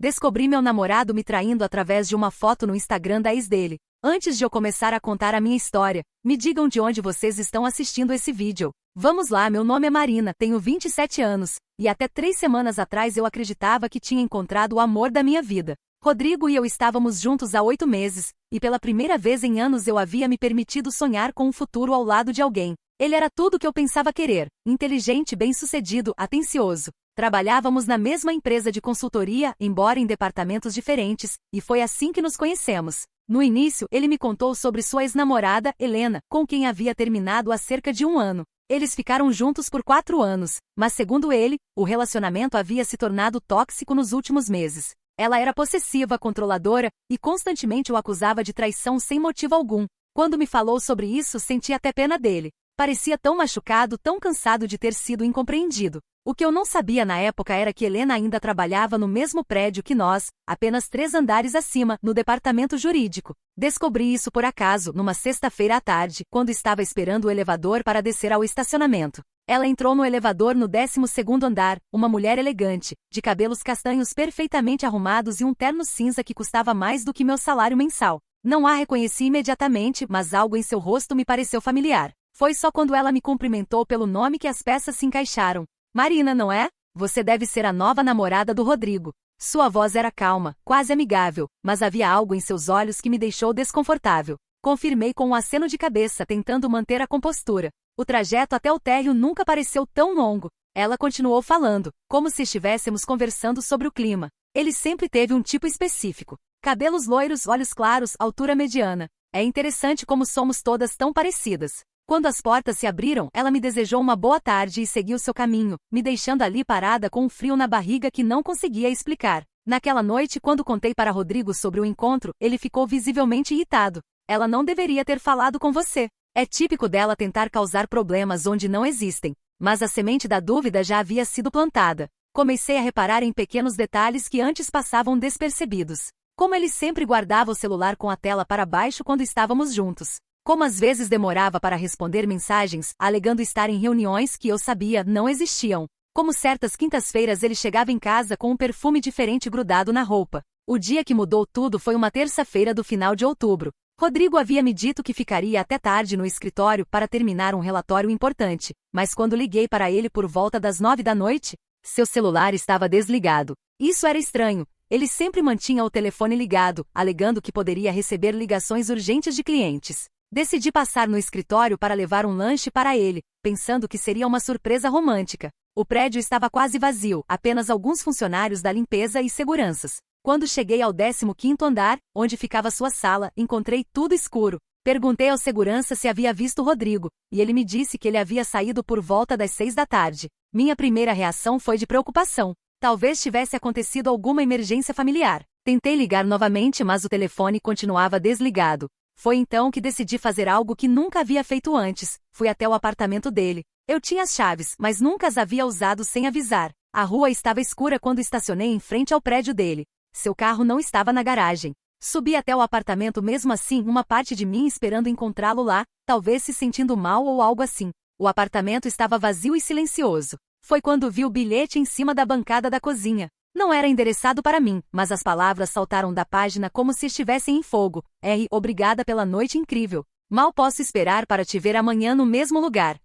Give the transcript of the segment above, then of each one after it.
Descobri meu namorado me traindo através de uma foto no Instagram da ex dele. Antes de eu começar a contar a minha história, me digam de onde vocês estão assistindo esse vídeo. Vamos lá, meu nome é Marina, tenho 27 anos, e até 3 semanas atrás eu acreditava que tinha encontrado o amor da minha vida. Rodrigo e eu estávamos juntos há 8 meses, e pela primeira vez em anos eu havia me permitido sonhar com um futuro ao lado de alguém. Ele era tudo o que eu pensava querer, inteligente, bem-sucedido, atencioso. Trabalhávamos na mesma empresa de consultoria, embora em departamentos diferentes, e foi assim que nos conhecemos. No início, ele me contou sobre sua ex-namorada, Helena, com quem havia terminado há cerca de 1 ano. Eles ficaram juntos por 4 anos, mas segundo ele, o relacionamento havia se tornado tóxico nos últimos meses. Ela era possessiva, controladora, e constantemente o acusava de traição sem motivo algum. Quando me falou sobre isso, senti até pena dele. Parecia tão machucado, tão cansado de ter sido incompreendido. O que eu não sabia na época era que Helena ainda trabalhava no mesmo prédio que nós, apenas 3 andares acima, no departamento jurídico. Descobri isso por acaso, numa sexta-feira à tarde, quando estava esperando o elevador para descer ao estacionamento. Ela entrou no elevador no 12º andar, uma mulher elegante, de cabelos castanhos perfeitamente arrumados e um terno cinza que custava mais do que meu salário mensal. Não a reconheci imediatamente, mas algo em seu rosto me pareceu familiar. Foi só quando ela me cumprimentou pelo nome que as peças se encaixaram. Marina, não é? Você deve ser a nova namorada do Rodrigo. Sua voz era calma, quase amigável, mas havia algo em seus olhos que me deixou desconfortável. Confirmei com um aceno de cabeça, tentando manter a compostura. O trajeto até o térreo nunca pareceu tão longo. Ela continuou falando, como se estivéssemos conversando sobre o clima. Ele sempre teve um tipo específico. Cabelos loiros, olhos claros, altura mediana. É interessante como somos todas tão parecidas. Quando as portas se abriram, ela me desejou uma boa tarde e seguiu seu caminho, me deixando ali parada com um frio na barriga que não conseguia explicar. Naquela noite, quando contei para Rodrigo sobre o encontro, ele ficou visivelmente irritado. Ela não deveria ter falado com você. É típico dela tentar causar problemas onde não existem. Mas a semente da dúvida já havia sido plantada. Comecei a reparar em pequenos detalhes que antes passavam despercebidos. Como ele sempre guardava o celular com a tela para baixo quando estávamos juntos. Como às vezes demorava para responder mensagens, alegando estar em reuniões que eu sabia não existiam. Como certas quintas-feiras ele chegava em casa com um perfume diferente grudado na roupa. O dia que mudou tudo foi uma terça-feira do final de outubro. Rodrigo havia me dito que ficaria até tarde no escritório para terminar um relatório importante, mas quando liguei para ele por volta das 9 da noite, seu celular estava desligado. Isso era estranho. Ele sempre mantinha o telefone ligado, alegando que poderia receber ligações urgentes de clientes. Decidi passar no escritório para levar um lanche para ele, pensando que seria uma surpresa romântica. O prédio estava quase vazio, apenas alguns funcionários da limpeza e seguranças. Quando cheguei ao 15º andar, onde ficava sua sala, encontrei tudo escuro. Perguntei ao segurança se havia visto Rodrigo, e ele me disse que ele havia saído por volta das 6 da tarde. Minha primeira reação foi de preocupação. Talvez tivesse acontecido alguma emergência familiar. Tentei ligar novamente, mas o telefone continuava desligado. Foi então que decidi fazer algo que nunca havia feito antes. Fui até o apartamento dele. Eu tinha as chaves, mas nunca as havia usado sem avisar. A rua estava escura quando estacionei em frente ao prédio dele. Seu carro não estava na garagem. Subi até o apartamento mesmo assim, uma parte de mim esperando encontrá-lo lá, talvez se sentindo mal ou algo assim. O apartamento estava vazio e silencioso. Foi quando vi o bilhete em cima da bancada da cozinha. Não era endereçado para mim, mas as palavras saltaram da página como se estivessem em fogo. Obrigada pela noite incrível. Mal posso esperar para te ver amanhã no mesmo lugar.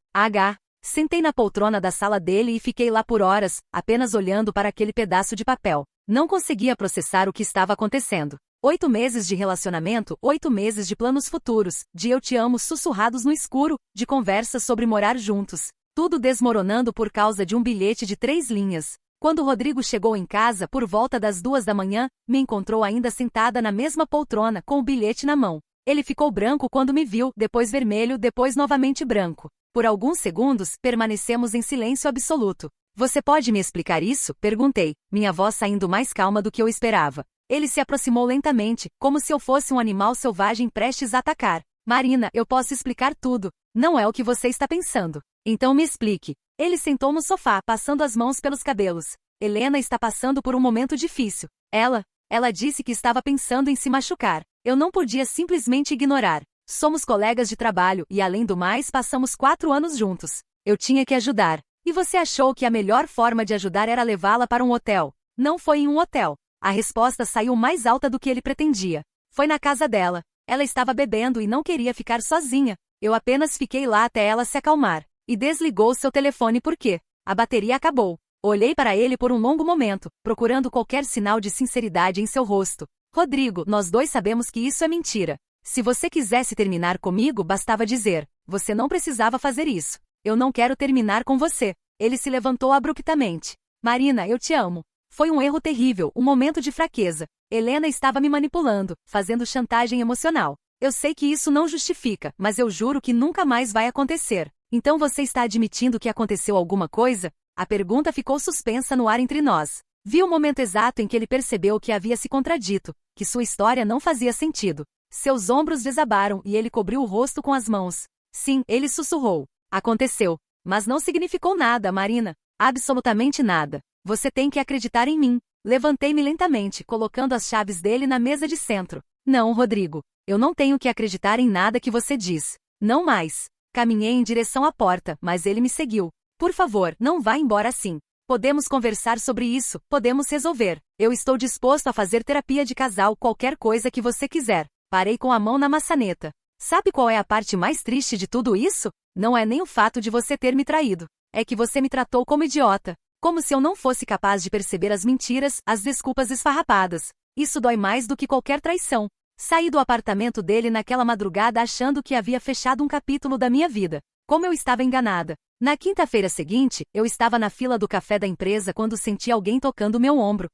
Sentei na poltrona da sala dele e fiquei lá por horas, apenas olhando para aquele pedaço de papel. Não conseguia processar o que estava acontecendo. 8 meses de relacionamento, 8 meses de planos futuros, de eu te amo sussurrados no escuro, de conversas sobre morar juntos. Tudo desmoronando por causa de um bilhete de 3 linhas. Quando Rodrigo chegou em casa por volta das 2 da manhã, me encontrou ainda sentada na mesma poltrona com o bilhete na mão. Ele ficou branco quando me viu, depois vermelho, depois novamente branco. Por alguns segundos, permanecemos em silêncio absoluto. Você pode me explicar isso? Perguntei, minha voz saindo mais calma do que eu esperava. Ele se aproximou lentamente, como se eu fosse um animal selvagem prestes a atacar. Marina, eu posso explicar tudo. Não é o que você está pensando. Então me explique. Ele sentou no sofá, passando as mãos pelos cabelos. Helena está passando por um momento difícil. Ela disse que estava pensando em se machucar. Eu não podia simplesmente ignorar. Somos colegas de trabalho e, além do mais, passamos 4 anos juntos. Eu tinha que ajudar. E você achou que a melhor forma de ajudar era levá-la para um hotel. Não foi em um hotel. A resposta saiu mais alta do que ele pretendia. Foi na casa dela. Ela estava bebendo e não queria ficar sozinha. Eu apenas fiquei lá até ela se acalmar. E desligou seu telefone porque a bateria acabou. Olhei para ele por um longo momento, procurando qualquer sinal de sinceridade em seu rosto. Rodrigo, nós dois sabemos que isso é mentira. Se você quisesse terminar comigo, bastava dizer. Você não precisava fazer isso. Eu não quero terminar com você. Ele se levantou abruptamente. Marina, eu te amo. Foi um erro terrível, um momento de fraqueza. Helena estava me manipulando, fazendo chantagem emocional. Eu sei que isso não justifica, mas eu juro que nunca mais vai acontecer. Então você está admitindo que aconteceu alguma coisa? A pergunta ficou suspensa no ar entre nós. Vi o momento exato em que ele percebeu que havia se contradito, que sua história não fazia sentido. Seus ombros desabaram e ele cobriu o rosto com as mãos. Sim, ele sussurrou. Aconteceu. Mas não significou nada, Marina. Absolutamente nada. Você tem que acreditar em mim. Levantei-me lentamente, colocando as chaves dele na mesa de centro. Não, Rodrigo. Eu não tenho que acreditar em nada que você diz. Não mais. Caminhei em direção à porta, mas ele me seguiu. Por favor, não vá embora assim. Podemos conversar sobre isso, podemos resolver. Eu estou disposto a fazer terapia de casal, qualquer coisa que você quiser. Parei com a mão na maçaneta. Sabe qual é a parte mais triste de tudo isso? Não é nem o fato de você ter me traído. É que você me tratou como idiota. Como se eu não fosse capaz de perceber as mentiras, as desculpas esfarrapadas. Isso dói mais do que qualquer traição. Saí do apartamento dele naquela madrugada achando que havia fechado um capítulo da minha vida. Como eu estava enganada. Na quinta-feira seguinte, eu estava na fila do café da empresa quando senti alguém tocando meu ombro.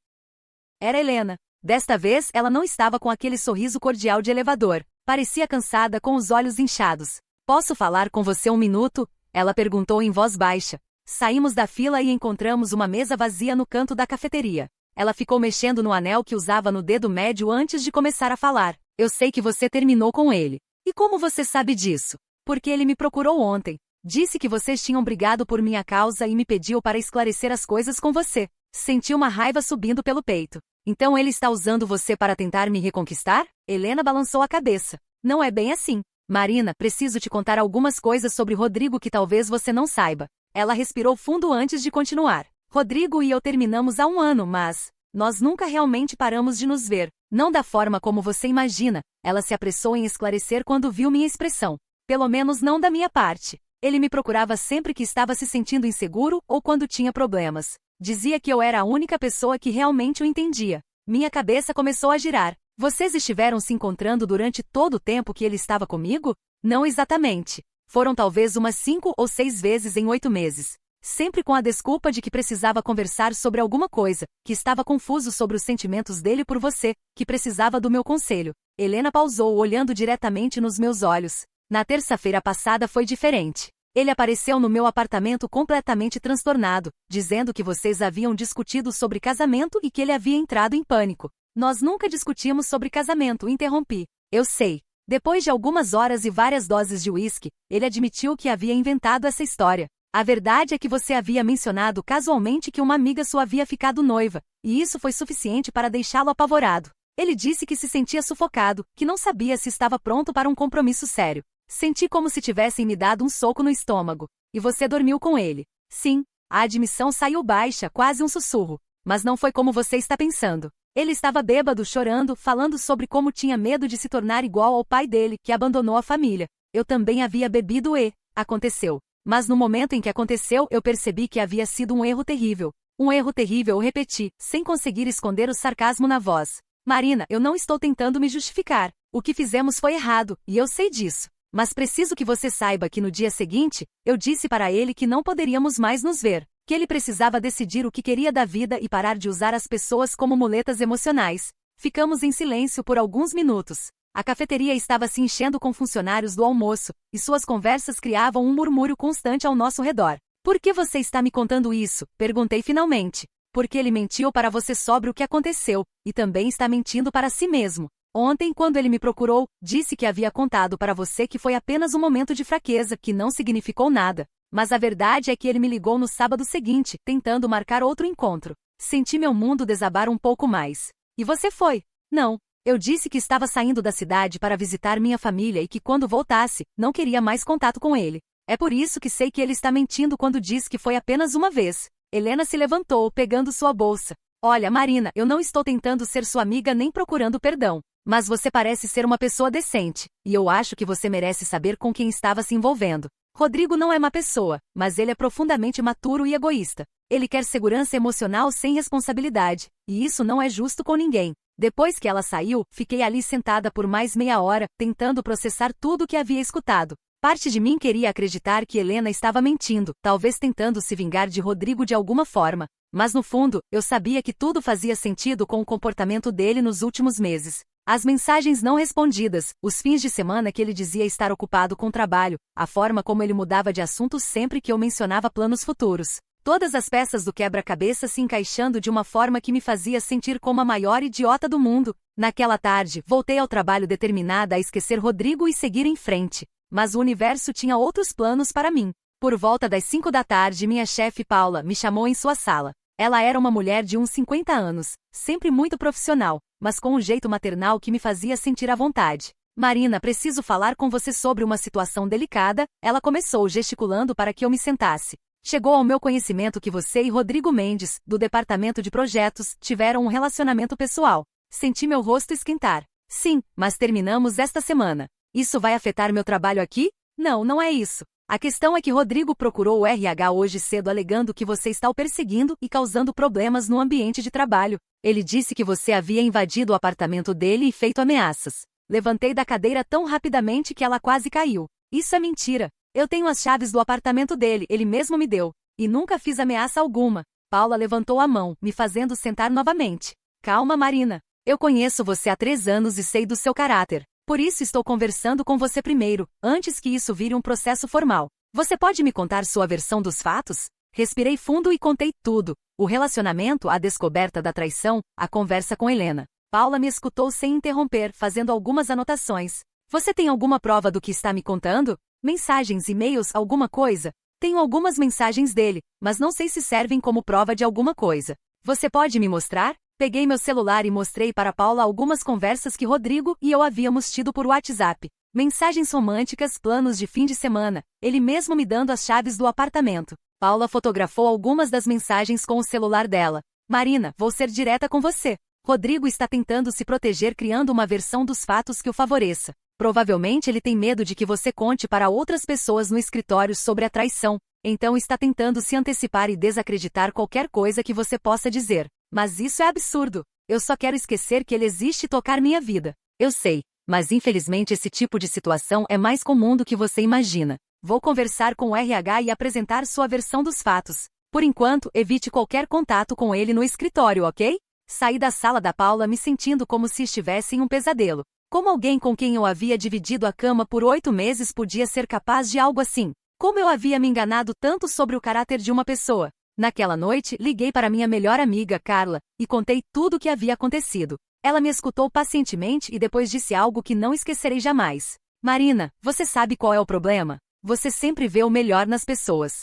Era Helena. Desta vez, ela não estava com aquele sorriso cordial de elevador. Parecia cansada, com os olhos inchados. Posso falar com você um minuto? Ela perguntou em voz baixa. Saímos da fila e encontramos uma mesa vazia no canto da cafeteria. Ela ficou mexendo no anel que usava no dedo médio antes de começar a falar. Eu sei que você terminou com ele. E como você sabe disso? Porque ele me procurou ontem. Disse que vocês tinham brigado por minha causa e me pediu para esclarecer as coisas com você. Senti uma raiva subindo pelo peito. Então ele está usando você para tentar me reconquistar? Helena balançou a cabeça. Não é bem assim. Marina, preciso te contar algumas coisas sobre Rodrigo que talvez você não saiba. Ela respirou fundo antes de continuar. Rodrigo e eu terminamos há 1 ano, mas nós nunca realmente paramos de nos ver. Não da forma como você imagina. Ela se apressou em esclarecer quando viu minha expressão. Pelo menos não da minha parte. Ele me procurava sempre que estava se sentindo inseguro ou quando tinha problemas. Dizia que eu era a única pessoa que realmente o entendia. Minha cabeça começou a girar. Vocês estiveram se encontrando durante todo o tempo que ele estava comigo? Não exatamente. Foram talvez umas 5 ou 6 vezes em 8 meses. Sempre com a desculpa de que precisava conversar sobre alguma coisa, que estava confuso sobre os sentimentos dele por você, que precisava do meu conselho. Helena pausou, olhando diretamente nos meus olhos. Na terça-feira passada foi diferente. Ele apareceu no meu apartamento completamente transtornado, dizendo que vocês haviam discutido sobre casamento e que ele havia entrado em pânico. Nós nunca discutimos sobre casamento, interrompi. Eu sei. Depois de algumas horas e várias doses de uísque, ele admitiu que havia inventado essa história. A verdade é que você havia mencionado casualmente que uma amiga sua havia ficado noiva, e isso foi suficiente para deixá-lo apavorado. Ele disse que se sentia sufocado, que não sabia se estava pronto para um compromisso sério. Senti como se tivessem me dado um soco no estômago. E você dormiu com ele. Sim, a admissão saiu baixa, quase um sussurro. Mas não foi como você está pensando. Ele estava bêbado, chorando, falando sobre como tinha medo de se tornar igual ao pai dele, que abandonou a família. Eu também havia bebido e aconteceu. Mas no momento em que aconteceu, eu percebi que havia sido um erro terrível. Um erro terrível, repeti, sem conseguir esconder o sarcasmo na voz. Marina, eu não estou tentando me justificar. O que fizemos foi errado, e eu sei disso. Mas preciso que você saiba que no dia seguinte, eu disse para ele que não poderíamos mais nos ver. Que ele precisava decidir o que queria da vida e parar de usar as pessoas como muletas emocionais. Ficamos em silêncio por alguns minutos. A cafeteria estava se enchendo com funcionários do almoço, e suas conversas criavam um murmúrio constante ao nosso redor. Por que você está me contando isso? Perguntei finalmente. Porque ele mentiu para você sobre o que aconteceu, e também está mentindo para si mesmo. Ontem, quando ele me procurou, disse que havia contado para você que foi apenas um momento de fraqueza, que não significou nada. Mas a verdade é que ele me ligou no sábado seguinte, tentando marcar outro encontro. Senti meu mundo desabar um pouco mais. E você foi? Não. Eu disse que estava saindo da cidade para visitar minha família e que quando voltasse, não queria mais contato com ele. É por isso que sei que ele está mentindo quando diz que foi apenas uma vez. Helena se levantou, pegando sua bolsa. Olha, Marina, eu não estou tentando ser sua amiga nem procurando perdão. Mas você parece ser uma pessoa decente, e eu acho que você merece saber com quem estava se envolvendo. Rodrigo não é má pessoa, mas ele é profundamente maturo e egoísta. Ele quer segurança emocional sem responsabilidade, e isso não é justo com ninguém. Depois que ela saiu, fiquei ali sentada por mais meia hora, tentando processar tudo o que havia escutado. Parte de mim queria acreditar que Helena estava mentindo, talvez tentando se vingar de Rodrigo de alguma forma. Mas no fundo, eu sabia que tudo fazia sentido com o comportamento dele nos últimos meses. As mensagens não respondidas, os fins de semana que ele dizia estar ocupado com trabalho, a forma como ele mudava de assunto sempre que eu mencionava planos futuros. Todas as peças do quebra-cabeça se encaixando de uma forma que me fazia sentir como a maior idiota do mundo. Naquela tarde, voltei ao trabalho determinada a esquecer Rodrigo e seguir em frente. Mas o universo tinha outros planos para mim. Por volta das 5 da tarde, minha chefe Paula me chamou em sua sala. Ela era uma mulher de uns 50 anos, sempre muito profissional, mas com um jeito maternal que me fazia sentir à vontade. Marina, preciso falar com você sobre uma situação delicada, ela começou gesticulando para que eu me sentasse. Chegou ao meu conhecimento que você e Rodrigo Mendes, do departamento de projetos, tiveram um relacionamento pessoal. Senti meu rosto esquentar. Sim, mas terminamos esta semana. Isso vai afetar meu trabalho aqui? Não, não é isso. A questão é que Rodrigo procurou o RH hoje cedo alegando que você está o perseguindo e causando problemas no ambiente de trabalho. Ele disse que você havia invadido o apartamento dele e feito ameaças. Levantei da cadeira tão rapidamente que ela quase caiu. Isso é mentira. Eu tenho as chaves do apartamento dele, ele mesmo me deu. E nunca fiz ameaça alguma. Paula levantou a mão, me fazendo sentar novamente. Calma, Marina. Eu conheço você há 3 anos e sei do seu caráter. Por isso estou conversando com você primeiro, antes que isso vire um processo formal. Você pode me contar sua versão dos fatos? Respirei fundo e contei tudo. O relacionamento, a descoberta da traição, a conversa com Helena. Paula me escutou sem interromper, fazendo algumas anotações. Você tem alguma prova do que está me contando? Mensagens, e-mails, alguma coisa? Tenho algumas mensagens dele, mas não sei se servem como prova de alguma coisa. Você pode me mostrar? Peguei meu celular e mostrei para Paula algumas conversas que Rodrigo e eu havíamos tido por WhatsApp. Mensagens românticas, planos de fim de semana, ele mesmo me dando as chaves do apartamento. Paula fotografou algumas das mensagens com o celular dela. Marina, vou ser direta com você. Rodrigo está tentando se proteger criando uma versão dos fatos que o favoreça. Provavelmente ele tem medo de que você conte para outras pessoas no escritório sobre a traição, então está tentando se antecipar e desacreditar qualquer coisa que você possa dizer. Mas isso é absurdo. Eu só quero esquecer que ele existe e tocar minha vida. Eu sei, mas infelizmente esse tipo de situação é mais comum do que você imagina. Vou conversar com o RH e apresentar sua versão dos fatos. Por enquanto, evite qualquer contato com ele no escritório, ok? Saí da sala da Paula me sentindo como se estivesse em um pesadelo. Como alguém com quem eu havia dividido a cama por 8 meses podia ser capaz de algo assim? Como eu havia me enganado tanto sobre o caráter de uma pessoa? Naquela noite, liguei para minha melhor amiga, Carla, e contei tudo o que havia acontecido. Ela me escutou pacientemente e depois disse algo que não esquecerei jamais. Marina, você sabe qual é o problema? Você sempre vê o melhor nas pessoas.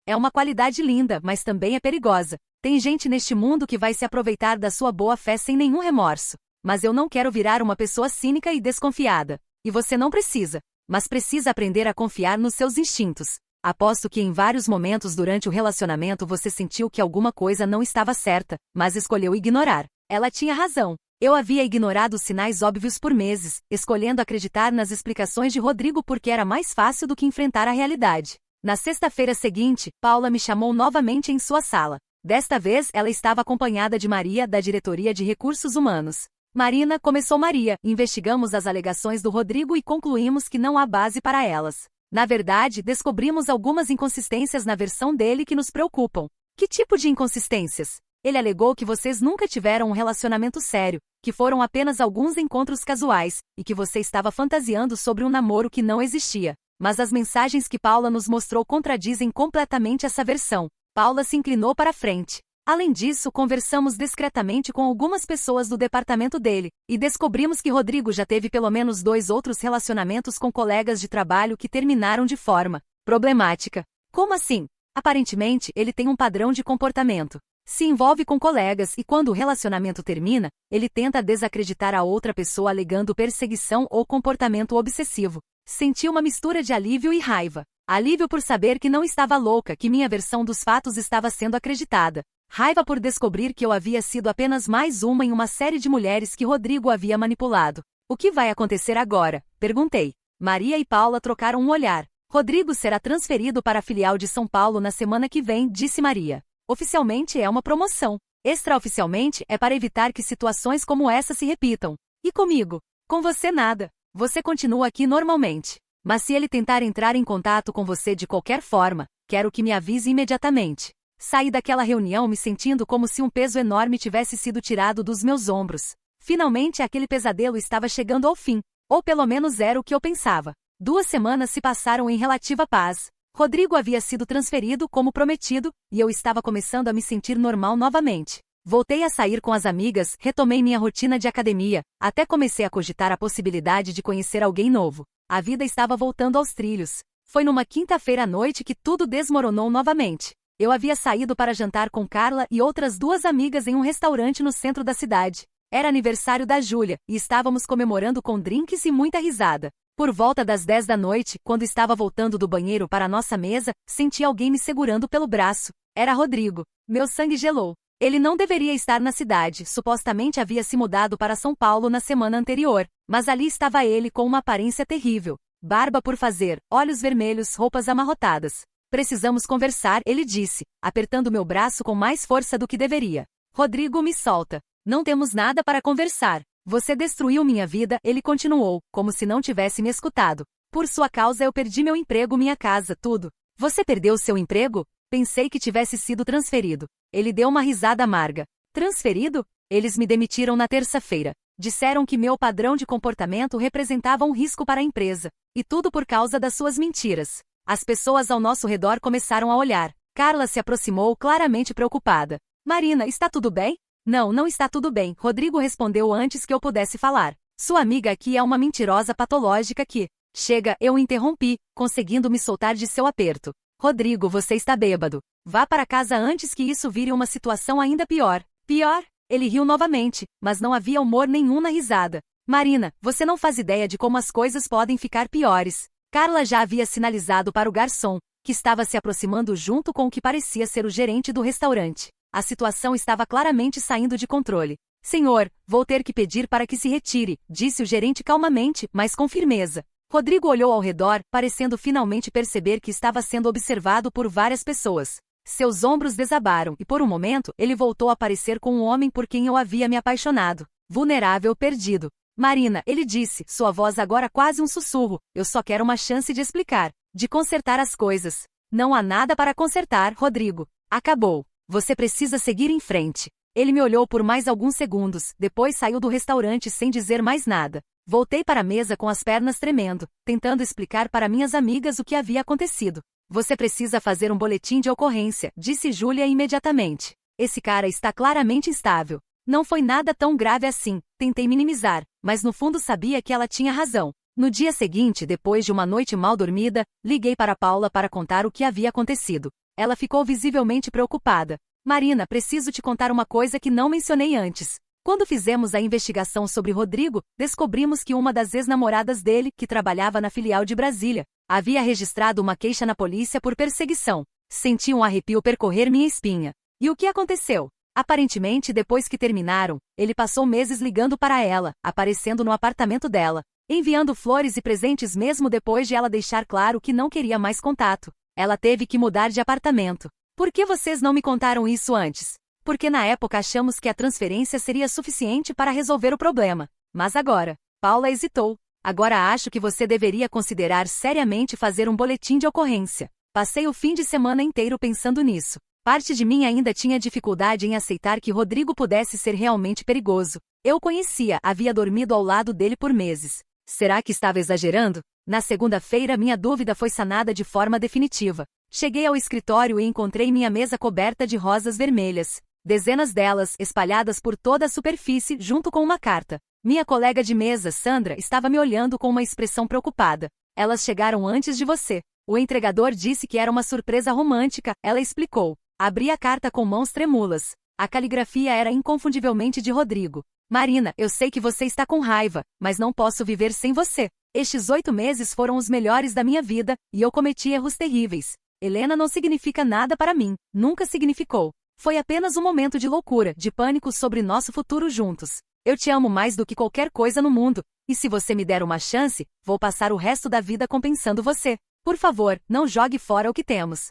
É uma qualidade linda, mas também é perigosa. Tem gente neste mundo que vai se aproveitar da sua boa fé sem nenhum remorso. Mas eu não quero virar uma pessoa cínica e desconfiada. E você não precisa. Mas precisa aprender a confiar nos seus instintos. Aposto que em vários momentos durante o relacionamento você sentiu que alguma coisa não estava certa, mas escolheu ignorar. Ela tinha razão. Eu havia ignorado os sinais óbvios por meses, escolhendo acreditar nas explicações de Rodrigo porque era mais fácil do que enfrentar a realidade. Na sexta-feira seguinte, Paula me chamou novamente em sua sala. Desta vez, ela estava acompanhada de Maria, da Diretoria de Recursos Humanos. Marina, começou Maria, investigamos as alegações do Rodrigo e concluímos que não há base para elas. Na verdade, descobrimos algumas inconsistências na versão dele que nos preocupam. Que tipo de inconsistências? Ele alegou que vocês nunca tiveram um relacionamento sério, que foram apenas alguns encontros casuais, e que você estava fantasiando sobre um namoro que não existia. Mas as mensagens que Paula nos mostrou contradizem completamente essa versão. Paula se inclinou para a frente. Além disso, conversamos discretamente com algumas pessoas do departamento dele, e descobrimos que Rodrigo já teve pelo menos 2 outros relacionamentos com colegas de trabalho que terminaram de forma problemática. Como assim? Aparentemente, ele tem um padrão de comportamento. Se envolve com colegas e quando o relacionamento termina, ele tenta desacreditar a outra pessoa alegando perseguição ou comportamento obsessivo. Senti uma mistura de alívio e raiva. Alívio por saber que não estava louca, que minha versão dos fatos estava sendo acreditada. Raiva por descobrir que eu havia sido apenas mais uma em uma série de mulheres que Rodrigo havia manipulado. O que vai acontecer agora? Perguntei. Maria e Paula trocaram um olhar. Rodrigo será transferido para a filial de São Paulo na semana que vem, disse Maria. Oficialmente é uma promoção. Extraoficialmente é para evitar que situações como essa se repitam. E comigo? Com você nada. Você continua aqui normalmente. Mas se ele tentar entrar em contato com você de qualquer forma, quero que me avise imediatamente. Saí daquela reunião me sentindo como se um peso enorme tivesse sido tirado dos meus ombros. Finalmente aquele pesadelo estava chegando ao fim. Ou pelo menos era o que eu pensava. 2 semanas se passaram em relativa paz. Rodrigo havia sido transferido como prometido, e eu estava começando a me sentir normal novamente. Voltei a sair com as amigas, retomei minha rotina de academia, até comecei a cogitar a possibilidade de conhecer alguém novo. A vida estava voltando aos trilhos. Foi numa quinta-feira à noite que tudo desmoronou novamente. Eu havia saído para jantar com Carla e outras 2 amigas em um restaurante no centro da cidade. Era aniversário da Júlia, e estávamos comemorando com drinks e muita risada. Por volta das 10 da noite, quando estava voltando do banheiro para a nossa mesa, senti alguém me segurando pelo braço. Era Rodrigo. Meu sangue gelou. Ele não deveria estar na cidade, supostamente havia se mudado para São Paulo na semana anterior, mas ali estava ele com uma aparência terrível. Barba por fazer, olhos vermelhos, roupas amarrotadas. Precisamos conversar, ele disse, apertando meu braço com mais força do que deveria. Rodrigo, me solta. Não temos nada para conversar. Você destruiu minha vida, ele continuou, como se não tivesse me escutado. Por sua causa eu perdi meu emprego, minha casa, tudo. Você perdeu seu emprego? Pensei que tivesse sido transferido. Ele deu uma risada amarga. Transferido? Eles me demitiram na terça-feira. Disseram que meu padrão de comportamento representava um risco para a empresa. E tudo por causa das suas mentiras. As pessoas ao nosso redor começaram a olhar. Carla se aproximou, claramente preocupada. Marina, está tudo bem? Não, não está tudo bem, Rodrigo respondeu antes que eu pudesse falar. Sua amiga aqui é uma mentirosa patológica que... Chega, eu interrompi, conseguindo me soltar de seu aperto. Rodrigo, você está bêbado. Vá para casa antes que isso vire uma situação ainda pior. Pior? Ele riu novamente, mas não havia humor nenhum na risada. Marina, você não faz ideia de como as coisas podem ficar piores. Carla já havia sinalizado para o garçom, que estava se aproximando junto com o que parecia ser o gerente do restaurante. A situação estava claramente saindo de controle. Senhor, vou ter que pedir para que se retire, disse o gerente calmamente, mas com firmeza. Rodrigo olhou ao redor, parecendo finalmente perceber que estava sendo observado por várias pessoas. Seus ombros desabaram e por um momento ele voltou a parecer com um homem por quem eu havia me apaixonado. Vulnerável, perdido. Marina, ele disse, sua voz agora quase um sussurro, eu só quero uma chance de explicar, de consertar as coisas. Não há nada para consertar, Rodrigo. Acabou. Você precisa seguir em frente. Ele me olhou por mais alguns segundos, depois saiu do restaurante sem dizer mais nada. Voltei para a mesa com as pernas tremendo, tentando explicar para minhas amigas o que havia acontecido. Você precisa fazer um boletim de ocorrência, disse Júlia imediatamente. Esse cara está claramente instável. Não foi nada tão grave assim, tentei minimizar, mas no fundo sabia que ela tinha razão. No dia seguinte, depois de uma noite mal dormida, liguei para Paula para contar o que havia acontecido. Ela ficou visivelmente preocupada. Marina, preciso te contar uma coisa que não mencionei antes. Quando fizemos a investigação sobre Rodrigo, descobrimos que uma das ex-namoradas dele, que trabalhava na filial de Brasília, havia registrado uma queixa na polícia por perseguição. Senti um arrepio percorrer minha espinha. E o que aconteceu? Aparentemente, depois que terminaram, ele passou meses ligando para ela, aparecendo no apartamento dela, enviando flores e presentes mesmo depois de ela deixar claro que não queria mais contato. Ela teve que mudar de apartamento. Por que vocês não me contaram isso antes? Porque na época achamos que a transferência seria suficiente para resolver o problema. Mas agora, Paula hesitou. Agora acho que você deveria considerar seriamente fazer um boletim de ocorrência. Passei o fim de semana inteiro pensando nisso. Parte de mim ainda tinha dificuldade em aceitar que Rodrigo pudesse ser realmente perigoso. Eu o conhecia, havia dormido ao lado dele por meses. Será que estava exagerando? Na segunda-feira minha dúvida foi sanada de forma definitiva. Cheguei ao escritório e encontrei minha mesa coberta de rosas vermelhas. Dezenas delas, espalhadas por toda a superfície, junto com uma carta. Minha colega de mesa, Sandra, estava me olhando com uma expressão preocupada. Elas chegaram antes de você. O entregador disse que era uma surpresa romântica, ela explicou. Abri a carta com mãos trêmulas. A caligrafia era inconfundivelmente de Rodrigo. Marina, eu sei que você está com raiva, mas não posso viver sem você. Estes 8 meses foram os melhores da minha vida, e eu cometi erros terríveis. Helena não significa nada para mim, nunca significou. Foi apenas um momento de loucura, de pânico sobre nosso futuro juntos. Eu te amo mais do que qualquer coisa no mundo, e se você me der uma chance, vou passar o resto da vida compensando você. Por favor, não jogue fora o que temos.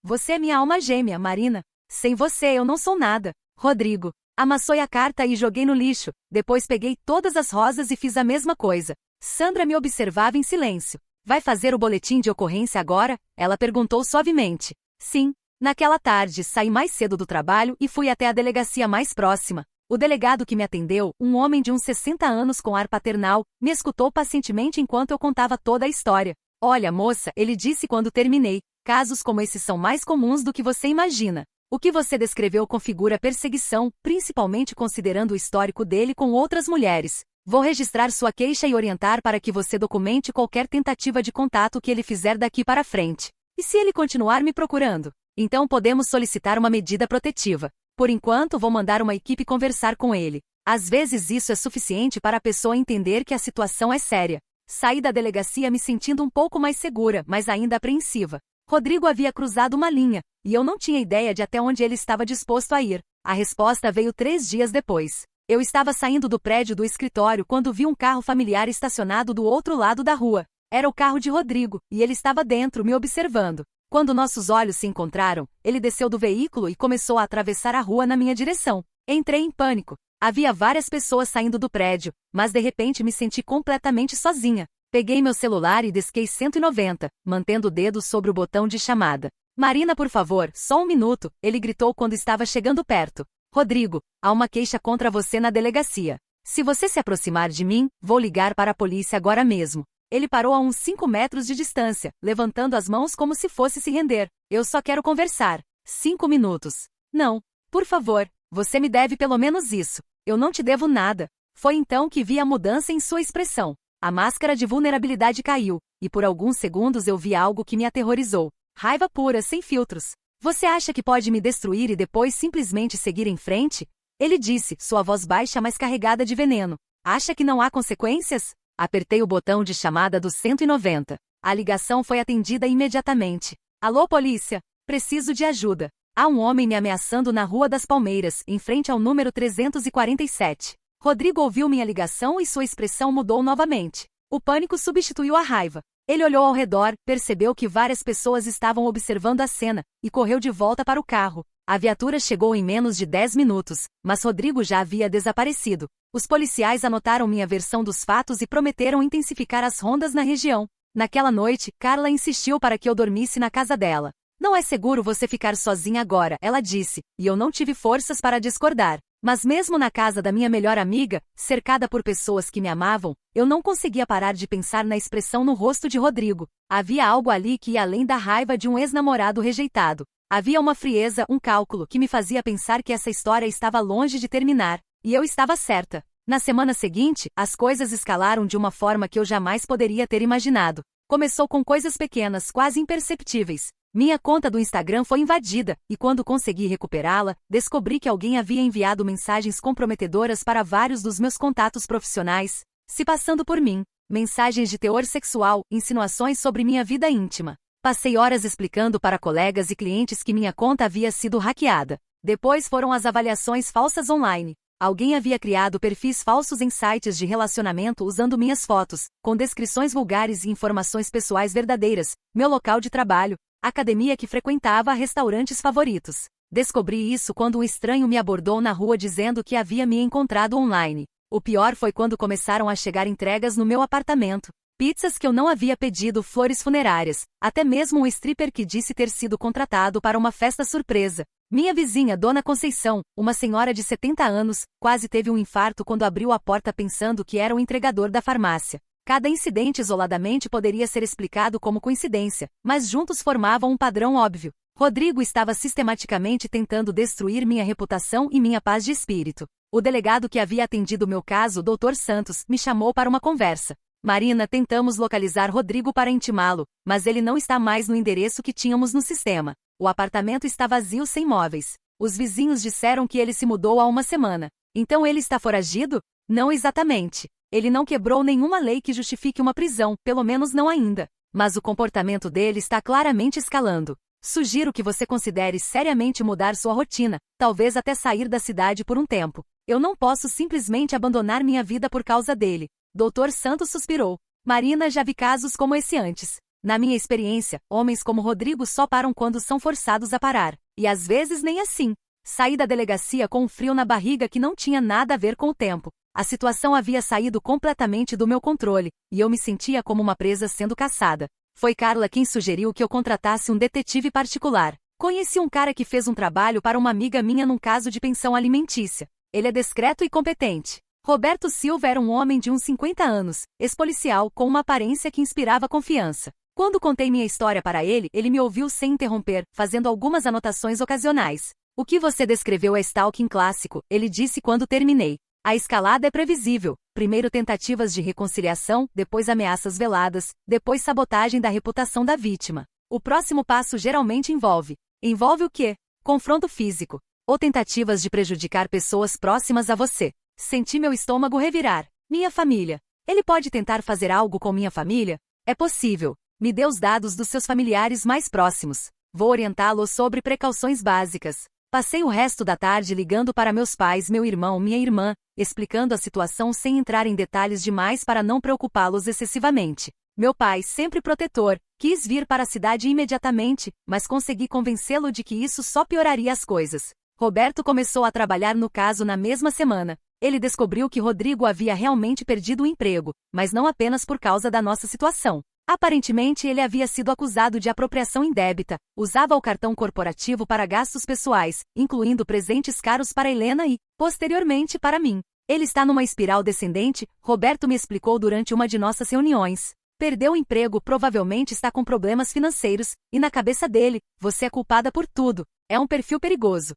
Você é minha alma gêmea, Marina. Sem você eu não sou nada. Rodrigo. Amassei a carta e joguei no lixo, depois peguei todas as rosas e fiz a mesma coisa. Sandra me observava em silêncio. Vai fazer o boletim de ocorrência agora? Ela perguntou suavemente. Sim. Naquela tarde, saí mais cedo do trabalho e fui até a delegacia mais próxima. O delegado que me atendeu, um homem de uns 60 anos com ar paternal, me escutou pacientemente enquanto eu contava toda a história. Olha, moça, ele disse quando terminei, casos como esses são mais comuns do que você imagina. O que você descreveu configura perseguição, principalmente considerando o histórico dele com outras mulheres. Vou registrar sua queixa e orientar para que você documente qualquer tentativa de contato que ele fizer daqui para frente. E se ele continuar me procurando? Então podemos solicitar uma medida protetiva. Por enquanto, vou mandar uma equipe conversar com ele. Às vezes isso é suficiente para a pessoa entender que a situação é séria. Saí da delegacia me sentindo um pouco mais segura, mas ainda apreensiva. Rodrigo havia cruzado uma linha, e eu não tinha ideia de até onde ele estava disposto a ir. A resposta veio 3 dias depois. Eu estava saindo do prédio do escritório quando vi um carro familiar estacionado do outro lado da rua. Era o carro de Rodrigo, e ele estava dentro, me observando. Quando nossos olhos se encontraram, ele desceu do veículo e começou a atravessar a rua na minha direção. Entrei em pânico. Havia várias pessoas saindo do prédio, mas de repente me senti completamente sozinha. Peguei meu celular e disquei 190, mantendo o dedo sobre o botão de chamada. Marina, por favor, só um minuto, ele gritou quando estava chegando perto. Rodrigo, há uma queixa contra você na delegacia. Se você se aproximar de mim, vou ligar para a polícia agora mesmo. Ele parou a uns 5 metros de distância, levantando as mãos como se fosse se render. Eu só quero conversar. 5 minutos. Não. Por favor, você me deve pelo menos isso. Eu não te devo nada. Foi então que vi a mudança em sua expressão. A máscara de vulnerabilidade caiu, e por alguns segundos eu vi algo que me aterrorizou. Raiva pura, sem filtros. Você acha que pode me destruir e depois simplesmente seguir em frente? Ele disse, sua voz baixa mas carregada de veneno. Acha que não há consequências? Apertei o botão de chamada do 190. A ligação foi atendida imediatamente. Alô, polícia? Preciso de ajuda. Há um homem me ameaçando na Rua das Palmeiras, em frente ao número 347. Rodrigo ouviu minha ligação e sua expressão mudou novamente. O pânico substituiu a raiva. Ele olhou ao redor, percebeu que várias pessoas estavam observando a cena, e correu de volta para o carro. A viatura chegou em menos de 10 minutos, mas Rodrigo já havia desaparecido. Os policiais anotaram minha versão dos fatos e prometeram intensificar as rondas na região. Naquela noite, Carla insistiu para que eu dormisse na casa dela. Não é seguro você ficar sozinha agora, ela disse, e eu não tive forças para discordar. Mas mesmo na casa da minha melhor amiga, cercada por pessoas que me amavam, eu não conseguia parar de pensar na expressão no rosto de Rodrigo. Havia algo ali que ia além da raiva de um ex-namorado rejeitado. Havia uma frieza, um cálculo, que me fazia pensar que essa história estava longe de terminar. E eu estava certa. Na semana seguinte, as coisas escalaram de uma forma que eu jamais poderia ter imaginado. Começou com coisas pequenas, quase imperceptíveis. Minha conta do Instagram foi invadida, e quando consegui recuperá-la, descobri que alguém havia enviado mensagens comprometedoras para vários dos meus contatos profissionais, se passando por mim. Mensagens de teor sexual, insinuações sobre minha vida íntima. Passei horas explicando para colegas e clientes que minha conta havia sido hackeada. Depois foram as avaliações falsas online. Alguém havia criado perfis falsos em sites de relacionamento usando minhas fotos, com descrições vulgares e informações pessoais verdadeiras, meu local de trabalho, academia que frequentava, restaurantes favoritos. Descobri isso quando um estranho me abordou na rua dizendo que havia me encontrado online. O pior foi quando começaram a chegar entregas no meu apartamento. Pizzas que eu não havia pedido, flores funerárias, até mesmo um stripper que disse ter sido contratado para uma festa surpresa. Minha vizinha, Dona Conceição, uma senhora de 70 anos, quase teve um infarto quando abriu a porta pensando que era o entregador da farmácia. Cada incidente isoladamente poderia ser explicado como coincidência, mas juntos formavam um padrão óbvio. Rodrigo estava sistematicamente tentando destruir minha reputação e minha paz de espírito. O delegado que havia atendido meu caso, Dr. Santos, me chamou para uma conversa. Marina, tentamos localizar Rodrigo para intimá-lo, mas ele não está mais no endereço que tínhamos no sistema. O apartamento está vazio sem móveis. Os vizinhos disseram que ele se mudou há uma semana. Então ele está foragido? Não exatamente. Ele não quebrou nenhuma lei que justifique uma prisão, pelo menos não ainda. Mas o comportamento dele está claramente escalando. Sugiro que você considere seriamente mudar sua rotina, talvez até sair da cidade por um tempo. Eu não posso simplesmente abandonar minha vida por causa dele. Dr. Santos suspirou. Marina, já vi casos como esse antes. Na minha experiência, homens como Rodrigo só param quando são forçados a parar. E às vezes nem assim. Saí da delegacia com um frio na barriga que não tinha nada a ver com o tempo. A situação havia saído completamente do meu controle, e eu me sentia como uma presa sendo caçada. Foi Carla quem sugeriu que eu contratasse um detetive particular. Conheci um cara que fez um trabalho para uma amiga minha num caso de pensão alimentícia. Ele é discreto e competente. Roberto Silva era um homem de uns 50 anos, ex-policial, com uma aparência que inspirava confiança. Quando contei minha história para ele, ele me ouviu sem interromper, fazendo algumas anotações ocasionais. O que você descreveu é stalking clássico, ele disse quando terminei. A escalada é previsível. Primeiro tentativas de reconciliação, depois ameaças veladas, depois sabotagem da reputação da vítima. O próximo passo geralmente envolve o quê? Confronto físico. Ou tentativas de prejudicar pessoas próximas a você. Senti meu estômago revirar. Minha família. Ele pode tentar fazer algo com minha família? É possível. Me dê os dados dos seus familiares mais próximos. Vou orientá-lo sobre precauções básicas. Passei o resto da tarde ligando para meus pais, meu irmão, minha irmã, explicando a situação sem entrar em detalhes demais para não preocupá-los excessivamente. Meu pai, sempre protetor, quis vir para a cidade imediatamente, mas consegui convencê-lo de que isso só pioraria as coisas. Roberto começou a trabalhar no caso na mesma semana. Ele descobriu que Rodrigo havia realmente perdido o emprego, mas não apenas por causa da nossa situação. Aparentemente ele havia sido acusado de apropriação indébita, usava o cartão corporativo para gastos pessoais, incluindo presentes caros para Helena e, posteriormente, para mim. Ele está numa espiral descendente, Roberto me explicou durante uma de nossas reuniões. Perdeu o emprego, provavelmente está com problemas financeiros, e na cabeça dele, você é culpada por tudo. É um perfil perigoso.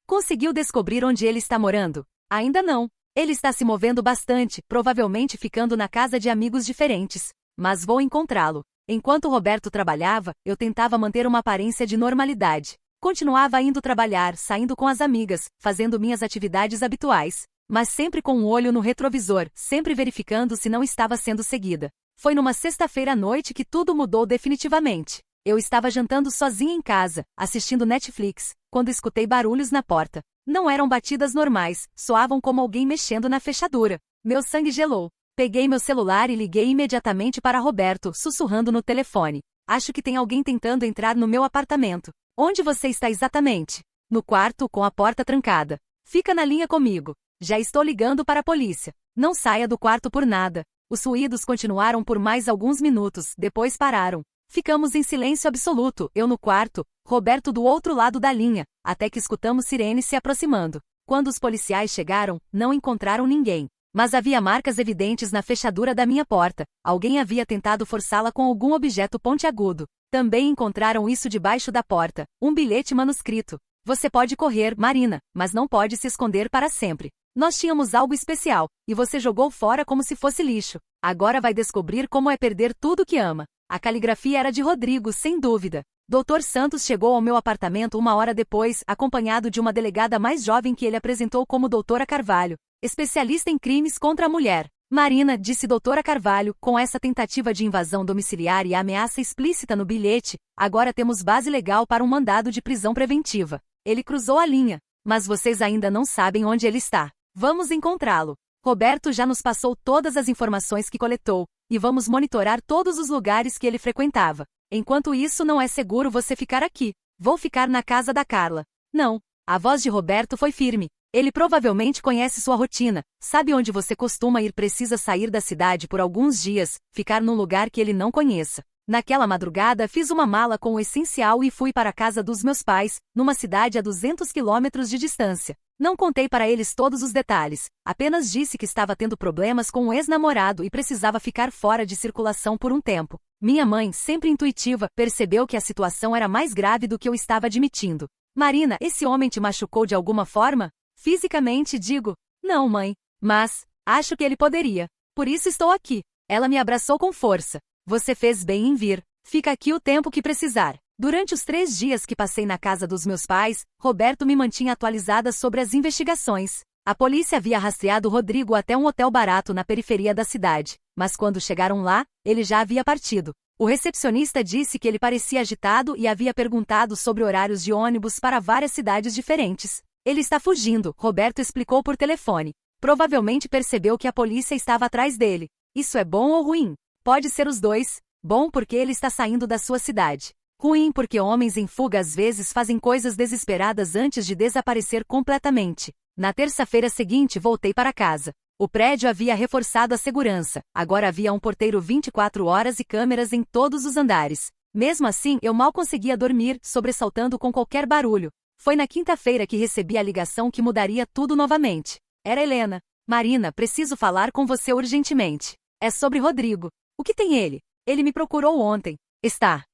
Conseguiu descobrir onde ele está morando? Ainda não. Ele está se movendo bastante, provavelmente ficando na casa de amigos diferentes. Mas vou encontrá-lo. Enquanto Roberto trabalhava, eu tentava manter uma aparência de normalidade. Continuava indo trabalhar, saindo com as amigas, fazendo minhas atividades habituais. Mas sempre com um olho no retrovisor, sempre verificando se não estava sendo seguida. Foi numa sexta-feira à noite que tudo mudou definitivamente. Eu estava jantando sozinha em casa, assistindo Netflix, quando escutei barulhos na porta. Não eram batidas normais, soavam como alguém mexendo na fechadura. Meu sangue gelou. Peguei meu celular e liguei imediatamente para Roberto, sussurrando no telefone. Acho que tem alguém tentando entrar no meu apartamento. Onde você está exatamente? No quarto, com a porta trancada. Fica na linha comigo. Já estou ligando para a polícia. Não saia do quarto por nada. Os ruídos continuaram por mais alguns minutos, depois pararam. Ficamos em silêncio absoluto, eu no quarto, Roberto do outro lado da linha, até que escutamos sirenes se aproximando. Quando os policiais chegaram, não encontraram ninguém. Mas havia marcas evidentes na fechadura da minha porta. Alguém havia tentado forçá-la com algum objeto pontiagudo. Também encontraram isso debaixo da porta, um bilhete manuscrito. Você pode correr, Marina, mas não pode se esconder para sempre. Nós tínhamos algo especial, e você jogou fora como se fosse lixo. Agora vai descobrir como é perder tudo que ama. A caligrafia era de Rodrigo, sem dúvida. Dr. Santos chegou ao meu apartamento uma hora depois, acompanhado de uma delegada mais jovem que ele apresentou como Doutora Carvalho, especialista em crimes contra a mulher. Marina, disse Doutora Carvalho, com essa tentativa de invasão domiciliar e a ameaça explícita no bilhete, agora temos base legal para um mandado de prisão preventiva. Ele cruzou a linha. Mas vocês ainda não sabem onde ele está. Vamos encontrá-lo. Roberto já nos passou todas as informações que coletou, e vamos monitorar todos os lugares que ele frequentava. Enquanto isso, não é seguro você ficar aqui. Vou ficar na casa da Carla. Não. A voz de Roberto foi firme. Ele provavelmente conhece sua rotina, sabe onde você costuma ir, precisa sair da cidade por alguns dias, ficar num lugar que ele não conheça. Naquela madrugada fiz uma mala com o essencial e fui para a casa dos meus pais, numa cidade a 200 quilômetros de distância. Não contei para eles todos os detalhes, apenas disse que estava tendo problemas com um ex-namorado e precisava ficar fora de circulação por um tempo. Minha mãe, sempre intuitiva, percebeu que a situação era mais grave do que eu estava admitindo. Marina, esse homem te machucou de alguma forma? Fisicamente, digo. Não, mãe. Mas, acho que ele poderia. Por isso estou aqui. Ela me abraçou com força. Você fez bem em vir. Fica aqui o tempo que precisar. Durante os 3 dias que passei na casa dos meus pais, Roberto me mantinha atualizada sobre as investigações. A polícia havia rastreado Rodrigo até um hotel barato na periferia da cidade, mas quando chegaram lá, ele já havia partido. O recepcionista disse que ele parecia agitado e havia perguntado sobre horários de ônibus para várias cidades diferentes. Ele está fugindo, Roberto explicou por telefone. Provavelmente percebeu que a polícia estava atrás dele. Isso é bom ou ruim? Pode ser os dois. Bom porque ele está saindo da sua cidade. Ruim porque homens em fuga às vezes fazem coisas desesperadas antes de desaparecer completamente. Na terça-feira seguinte voltei para casa. O prédio havia reforçado a segurança, agora havia um porteiro 24 horas e câmeras em todos os andares. Mesmo assim, eu mal conseguia dormir, sobressaltando com qualquer barulho. Foi na quinta-feira que recebi a ligação que mudaria tudo novamente. Era Helena. Marina, preciso falar com você urgentemente. É sobre Rodrigo. O que tem ele? Ele me procurou ontem. Está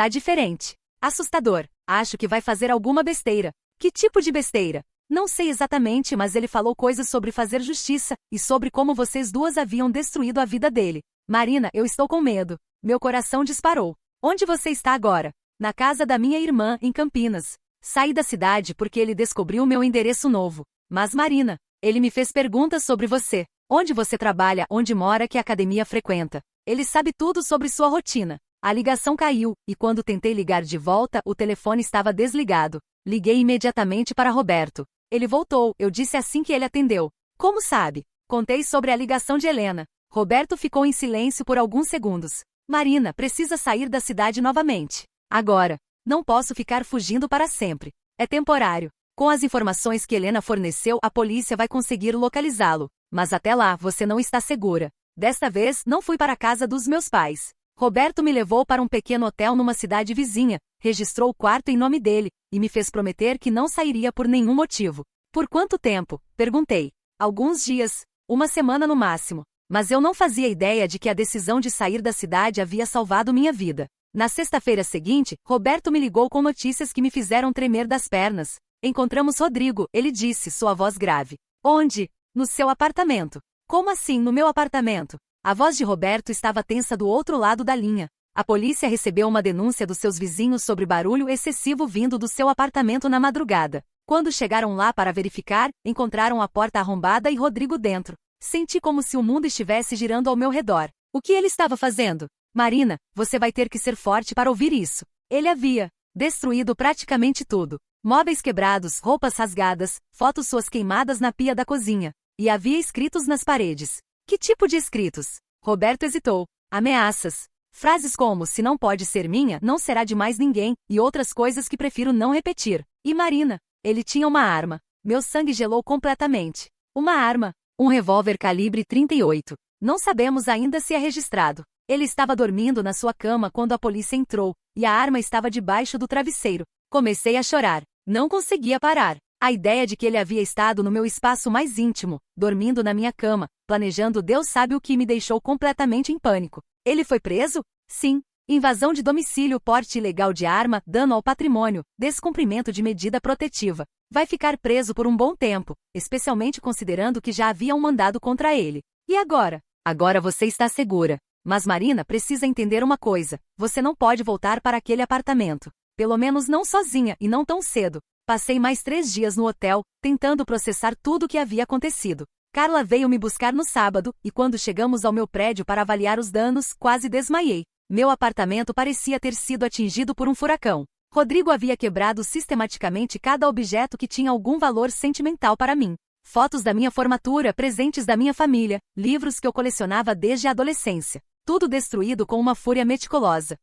diferente. Assustador. Acho que vai fazer alguma besteira. Que tipo de besteira? Não sei exatamente, mas ele falou coisas sobre fazer justiça, e sobre como vocês duas haviam destruído a vida dele. Marina, eu estou com medo. Meu coração disparou. Onde você está agora? Na casa da minha irmã, em Campinas. Saí da cidade porque ele descobriu meu endereço novo. Mas Marina, ele me fez perguntas sobre você. Onde você trabalha, onde mora, que academia frequenta. Ele sabe tudo sobre sua rotina. A ligação caiu, e quando tentei ligar de volta, o telefone estava desligado. Liguei imediatamente para Roberto. Ele voltou, eu disse assim que ele atendeu. Como sabe? Contei sobre a ligação de Helena. Roberto ficou em silêncio por alguns segundos. Marina, precisa sair da cidade novamente. Agora. Não posso ficar fugindo para sempre. É temporário. Com as informações que Helena forneceu, a polícia vai conseguir localizá-lo. Mas até lá, você não está segura. Desta vez, não fui para a casa dos meus pais. Roberto me levou para um pequeno hotel numa cidade vizinha, registrou o quarto em nome dele, e me fez prometer que não sairia por nenhum motivo. Por quanto tempo? Perguntei. Alguns dias. Uma semana no máximo. Mas eu não fazia ideia de que a decisão de sair da cidade havia salvado minha vida. Na sexta-feira seguinte, Roberto me ligou com notícias que me fizeram tremer das pernas. Encontramos Rodrigo, ele disse, sua voz grave. Onde? No seu apartamento. Como assim, no meu apartamento? A voz de Roberto estava tensa do outro lado da linha. A polícia recebeu uma denúncia dos seus vizinhos sobre barulho excessivo vindo do seu apartamento na madrugada. Quando chegaram lá para verificar, encontraram a porta arrombada e Rodrigo dentro. Senti como se o mundo estivesse girando ao meu redor. O que ele estava fazendo? Marina, você vai ter que ser forte para ouvir isso. Ele havia destruído praticamente tudo. Móveis quebrados, roupas rasgadas, fotos suas queimadas na pia da cozinha. E havia escritos nas paredes. Que tipo de escritos? Roberto hesitou. Ameaças. Frases como, se não pode ser minha, não será de mais ninguém, e outras coisas que prefiro não repetir. E Marina? Ele tinha uma arma. Meu sangue gelou completamente. Uma arma. Um revólver calibre 38. Não sabemos ainda se é registrado. Ele estava dormindo na sua cama quando a polícia entrou, e a arma estava debaixo do travesseiro. Comecei a chorar. Não conseguia parar. A ideia de que ele havia estado no meu espaço mais íntimo, dormindo na minha cama, planejando Deus sabe o que, me deixou completamente em pânico. Ele foi preso? Sim. Invasão de domicílio, porte ilegal de arma, dano ao patrimônio, descumprimento de medida protetiva. Vai ficar preso por um bom tempo, especialmente considerando que já havia um mandado contra ele. E agora? Agora você está segura. Mas Marina precisa entender uma coisa. Você não pode voltar para aquele apartamento. Pelo menos não sozinha e não tão cedo. Passei mais 3 dias no hotel, tentando processar tudo o que havia acontecido. Carla veio me buscar no sábado, e quando chegamos ao meu prédio para avaliar os danos, quase desmaiei. Meu apartamento parecia ter sido atingido por um furacão. Rodrigo havia quebrado sistematicamente cada objeto que tinha algum valor sentimental para mim. Fotos da minha formatura, presentes da minha família, livros que eu colecionava desde a adolescência. Tudo destruído com uma fúria meticulosa.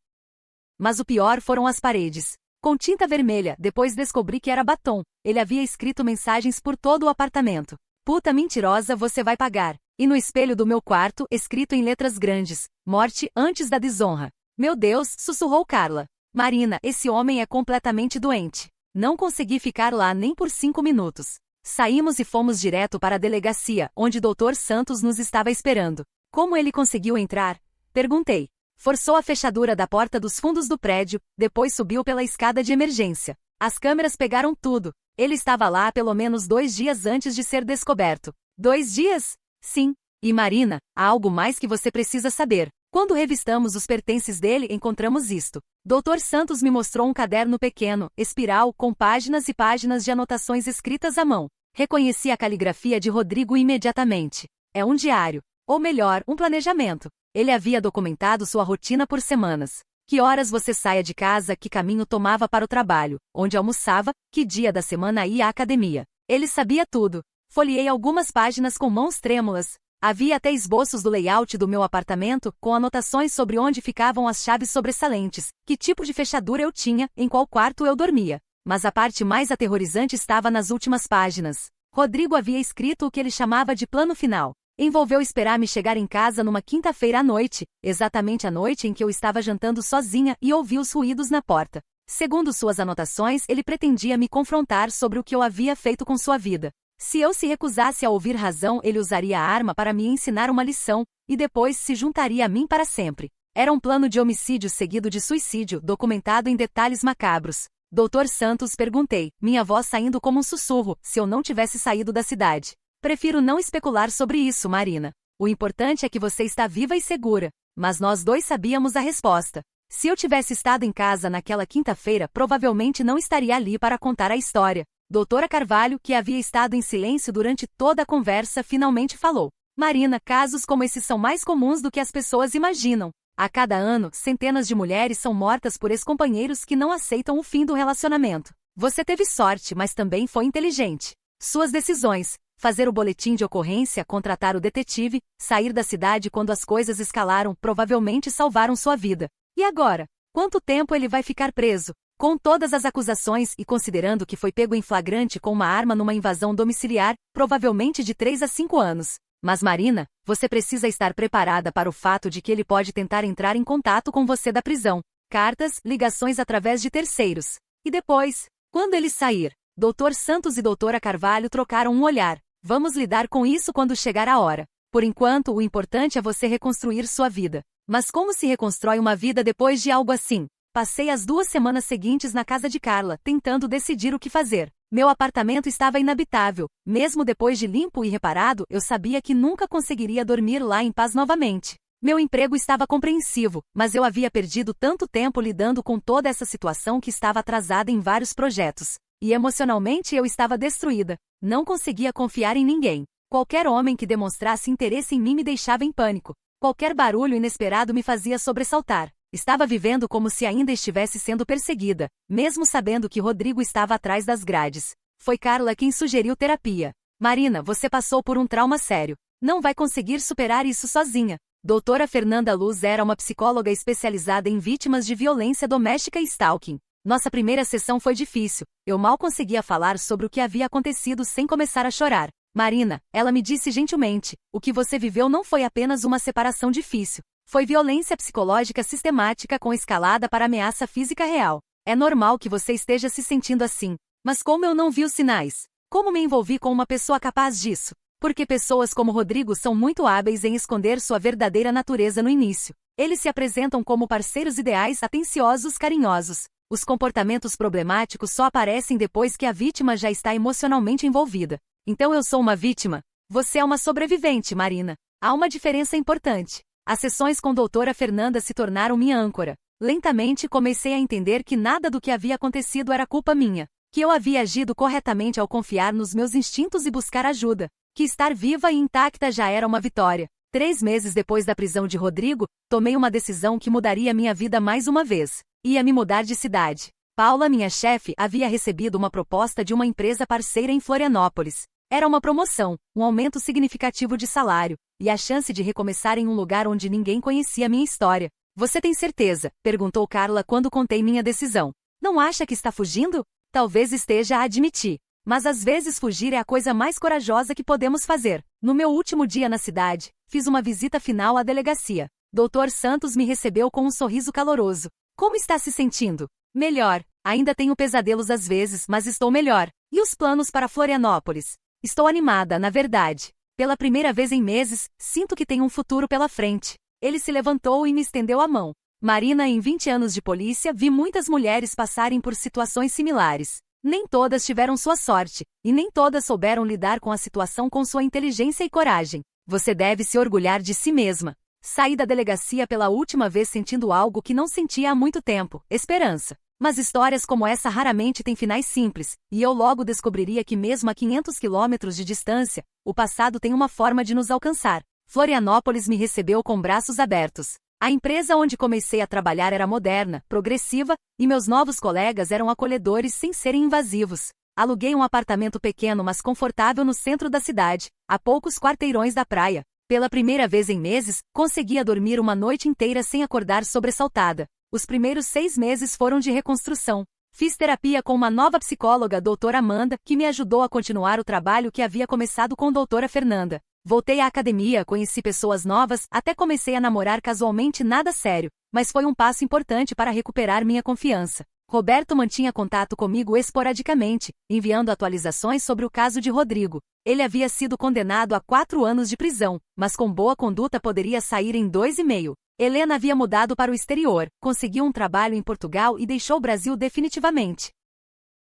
Mas o pior foram as paredes. Com tinta vermelha, depois descobri que era batom. Ele havia escrito mensagens por todo o apartamento. Puta mentirosa, você vai pagar. E no espelho do meu quarto, escrito em letras grandes, morte antes da desonra. Meu Deus, sussurrou Carla. Marina, esse homem é completamente doente. Não consegui ficar lá nem por 5 minutos. Saímos e fomos direto para a delegacia, onde Dr. Santos nos estava esperando. Como ele conseguiu entrar? Perguntei. Forçou a fechadura da porta dos fundos do prédio, depois subiu pela escada de emergência. As câmeras pegaram tudo. Ele estava lá pelo menos 2 dias antes de ser descoberto. 2 dias? Sim. E Marina, há algo mais que você precisa saber. Quando revistamos os pertences dele, encontramos isto. Dr. Santos me mostrou um caderno pequeno, espiral, com páginas e páginas de anotações escritas à mão. Reconheci a caligrafia de Rodrigo imediatamente. É um diário. Ou melhor, um planejamento. Ele havia documentado sua rotina por semanas. Que horas você saía de casa, que caminho tomava para o trabalho, onde almoçava, que dia da semana ia à academia. Ele sabia tudo. Folheei algumas páginas com mãos trêmulas. Havia até esboços do layout do meu apartamento, com anotações sobre onde ficavam as chaves sobressalentes, que tipo de fechadura eu tinha, em qual quarto eu dormia. Mas a parte mais aterrorizante estava nas últimas páginas. Rodrigo havia escrito o que ele chamava de plano final. Envolveu esperar-me chegar em casa numa quinta-feira à noite, exatamente a noite em que eu estava jantando sozinha e ouvi os ruídos na porta. Segundo suas anotações, ele pretendia me confrontar sobre o que eu havia feito com sua vida. Se eu se recusasse a ouvir razão, ele usaria a arma para me ensinar uma lição, e depois se juntaria a mim para sempre. Era um plano de homicídio seguido de suicídio, documentado em detalhes macabros. Dr. Santos, perguntei, minha voz saindo como um sussurro, se eu não tivesse saído da cidade. Prefiro não especular sobre isso, Marina. O importante é que você está viva e segura. Mas nós dois sabíamos a resposta. Se eu tivesse estado em casa naquela quinta-feira, provavelmente não estaria ali para contar a história. Doutora Carvalho, que havia estado em silêncio durante toda a conversa, finalmente falou. Marina, casos como esses são mais comuns do que as pessoas imaginam. A cada ano, centenas de mulheres são mortas por ex-companheiros que não aceitam o fim do relacionamento. Você teve sorte, mas também foi inteligente. Suas decisões, fazer o boletim de ocorrência, contratar o detetive, sair da cidade quando as coisas escalaram, provavelmente salvaram sua vida. E agora? Quanto tempo ele vai ficar preso? Com todas as acusações e considerando que foi pego em flagrante com uma arma numa invasão domiciliar, provavelmente de 3 a 5 anos. Mas Marina, você precisa estar preparada para o fato de que ele pode tentar entrar em contato com você da prisão. Cartas, ligações através de terceiros. E depois, quando ele sair, Dr. Santos e Doutora Carvalho trocaram um olhar. Vamos lidar com isso quando chegar a hora. Por enquanto, o importante é você reconstruir sua vida. Mas como se reconstrói uma vida depois de algo assim? Passei as 2 semanas seguintes na casa de Carla, tentando decidir o que fazer. Meu apartamento estava inabitável. Mesmo depois de limpo e reparado, eu sabia que nunca conseguiria dormir lá em paz novamente. Meu emprego estava compreensivo, mas eu havia perdido tanto tempo lidando com toda essa situação que estava atrasada em vários projetos. E emocionalmente eu estava destruída. Não conseguia confiar em ninguém. Qualquer homem que demonstrasse interesse em mim me deixava em pânico. Qualquer barulho inesperado me fazia sobressaltar. Estava vivendo como se ainda estivesse sendo perseguida, mesmo sabendo que Rodrigo estava atrás das grades. Foi Carla quem sugeriu terapia. Marina, você passou por um trauma sério. Não vai conseguir superar isso sozinha. Doutora Fernanda Luz era uma psicóloga especializada em vítimas de violência doméstica e stalking. Nossa primeira sessão foi difícil. Eu mal conseguia falar sobre o que havia acontecido sem começar a chorar. Marina, ela me disse gentilmente, o que você viveu não foi apenas uma separação difícil. Foi violência psicológica sistemática com escalada para ameaça física real. É normal que você esteja se sentindo assim. Mas como eu não vi os sinais? Como me envolvi com uma pessoa capaz disso? Porque pessoas como Rodrigo são muito hábeis em esconder sua verdadeira natureza no início. Eles se apresentam como parceiros ideais, atenciosos, carinhosos. Os comportamentos problemáticos só aparecem depois que a vítima já está emocionalmente envolvida. Então eu sou uma vítima? Você é uma sobrevivente, Marina. Há uma diferença importante. As sessões com doutora Fernanda se tornaram minha âncora. Lentamente comecei a entender que nada do que havia acontecido era culpa minha. Que eu havia agido corretamente ao confiar nos meus instintos e buscar ajuda. Que estar viva e intacta já era uma vitória. 3 meses depois da prisão de Rodrigo, tomei uma decisão que mudaria minha vida mais uma vez. Ia me mudar de cidade. Paula, minha chefe, havia recebido uma proposta de uma empresa parceira em Florianópolis. Era uma promoção, um aumento significativo de salário, e a chance de recomeçar em um lugar onde ninguém conhecia minha história. Você tem certeza? Perguntou Carla quando contei minha decisão. Não acha que está fugindo? Talvez esteja a admitir. Mas às vezes fugir é a coisa mais corajosa que podemos fazer. No meu último dia na cidade, fiz uma visita final à delegacia. Dr. Santos me recebeu com um sorriso caloroso. Como está se sentindo? Melhor. Ainda tenho pesadelos às vezes, mas estou melhor. E os planos para Florianópolis? Estou animada, na verdade. Pela primeira vez em meses, sinto que tenho um futuro pela frente. Ele se levantou e me estendeu a mão. Marina, em 20 anos de polícia, vi muitas mulheres passarem por situações similares. Nem todas tiveram sua sorte, e nem todas souberam lidar com a situação com sua inteligência e coragem. Você deve se orgulhar de si mesma. Saí da delegacia pela última vez sentindo algo que não sentia há muito tempo, esperança. Mas histórias como essa raramente têm finais simples, e eu logo descobriria que mesmo a 500 quilômetros de distância, o passado tem uma forma de nos alcançar. Florianópolis me recebeu com braços abertos. A empresa onde comecei a trabalhar era moderna, progressiva, e meus novos colegas eram acolhedores sem serem invasivos. Aluguei um apartamento pequeno mas confortável no centro da cidade, a poucos quarteirões da praia. Pela primeira vez em meses, conseguia dormir uma noite inteira sem acordar sobressaltada. Os primeiros 6 meses foram de reconstrução. Fiz terapia com uma nova psicóloga, doutora Amanda, que me ajudou a continuar o trabalho que havia começado com doutora Fernanda. Voltei à academia, conheci pessoas novas, até comecei a namorar casualmente, nada sério, mas foi um passo importante para recuperar minha confiança. Roberto mantinha contato comigo esporadicamente, enviando atualizações sobre o caso de Rodrigo. Ele havia sido condenado a 4 anos de prisão, mas com boa conduta poderia sair em 2,5. Helena havia mudado para o exterior, conseguiu um trabalho em Portugal e deixou o Brasil definitivamente.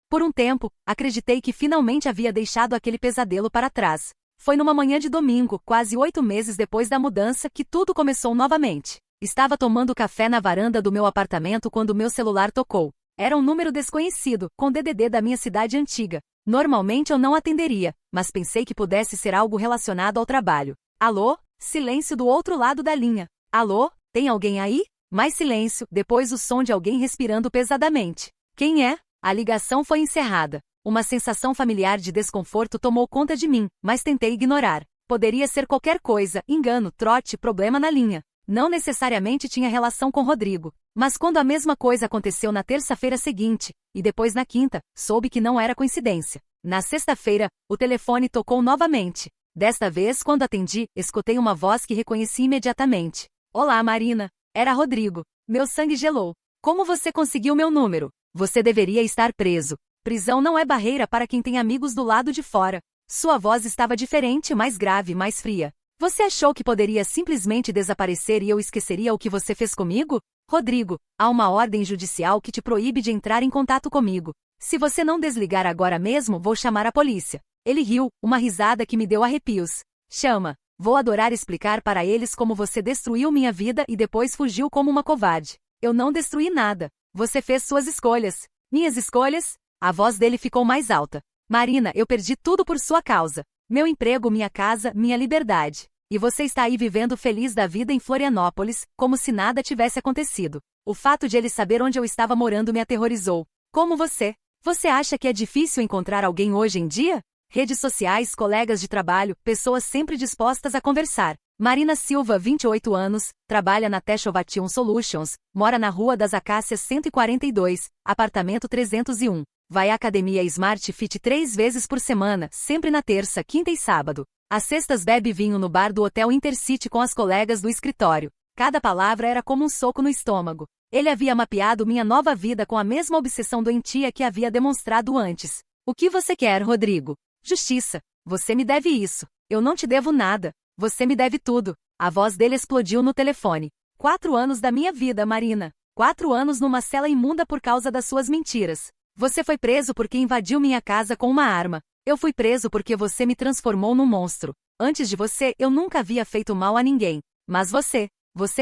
Por um tempo, acreditei que finalmente havia deixado aquele pesadelo para trás. Foi numa manhã de domingo, quase 8 meses depois da mudança, que tudo começou novamente. Estava tomando café na varanda do meu apartamento quando meu celular tocou. Era um número desconhecido, com DDD da minha cidade antiga. Normalmente eu não atenderia, mas pensei que pudesse ser algo relacionado ao trabalho. Alô? Silêncio do outro lado da linha. Alô? Tem alguém aí? Mais silêncio, depois o som de alguém respirando pesadamente. Quem é? A ligação foi encerrada. Uma sensação familiar de desconforto tomou conta de mim, mas tentei ignorar. Poderia ser qualquer coisa, engano, trote, problema na linha. Não necessariamente tinha relação com Rodrigo. Mas quando a mesma coisa aconteceu na terça-feira seguinte, e depois na quinta, soube que não era coincidência. Na sexta-feira, o telefone tocou novamente. Desta vez, quando atendi, escutei uma voz que reconheci imediatamente. Olá, Marina. Era Rodrigo. Meu sangue gelou. Como você conseguiu meu número? Você deveria estar preso. Prisão não é barreira para quem tem amigos do lado de fora. Sua voz estava diferente, mais grave, mais fria. Você achou que poderia simplesmente desaparecer e eu esqueceria o que você fez comigo? Rodrigo, há uma ordem judicial que te proíbe de entrar em contato comigo. Se você não desligar agora mesmo, vou chamar a polícia. Ele riu, uma risada que me deu arrepios. Chama. Vou adorar explicar para eles como você destruiu minha vida e depois fugiu como uma covarde. Eu não destruí nada. Você fez suas escolhas. Minhas escolhas? A voz dele ficou mais alta. Marina, eu perdi tudo por sua causa. Meu emprego, minha casa, minha liberdade. E você está aí vivendo feliz da vida em Florianópolis, como se nada tivesse acontecido. O fato de ele saber onde eu estava morando me aterrorizou. Como você? Você acha que é difícil encontrar alguém hoje em dia? Redes sociais, colegas de trabalho, pessoas sempre dispostas a conversar. Marina Silva, 28 anos, trabalha na Techovation Solutions, mora na Rua das Acácias 142, apartamento 301. Vai à academia Smart Fit 3 vezes por semana, sempre na terça, quinta e sábado. Às sextas bebe vinho no bar do Hotel Intercity com as colegas do escritório. Cada palavra era como um soco no estômago. Ele havia mapeado minha nova vida com a mesma obsessão doentia que havia demonstrado antes. O que você quer, Rodrigo? Justiça. Você me deve isso. Eu não te devo nada. Você me deve tudo. A voz dele explodiu no telefone. 4 anos da minha vida, Marina. 4 anos numa cela imunda por causa das suas mentiras. Você foi preso porque invadiu minha casa com uma arma. Eu fui preso porque você me transformou num monstro. Antes de você, eu nunca havia feito mal a ninguém. Mas você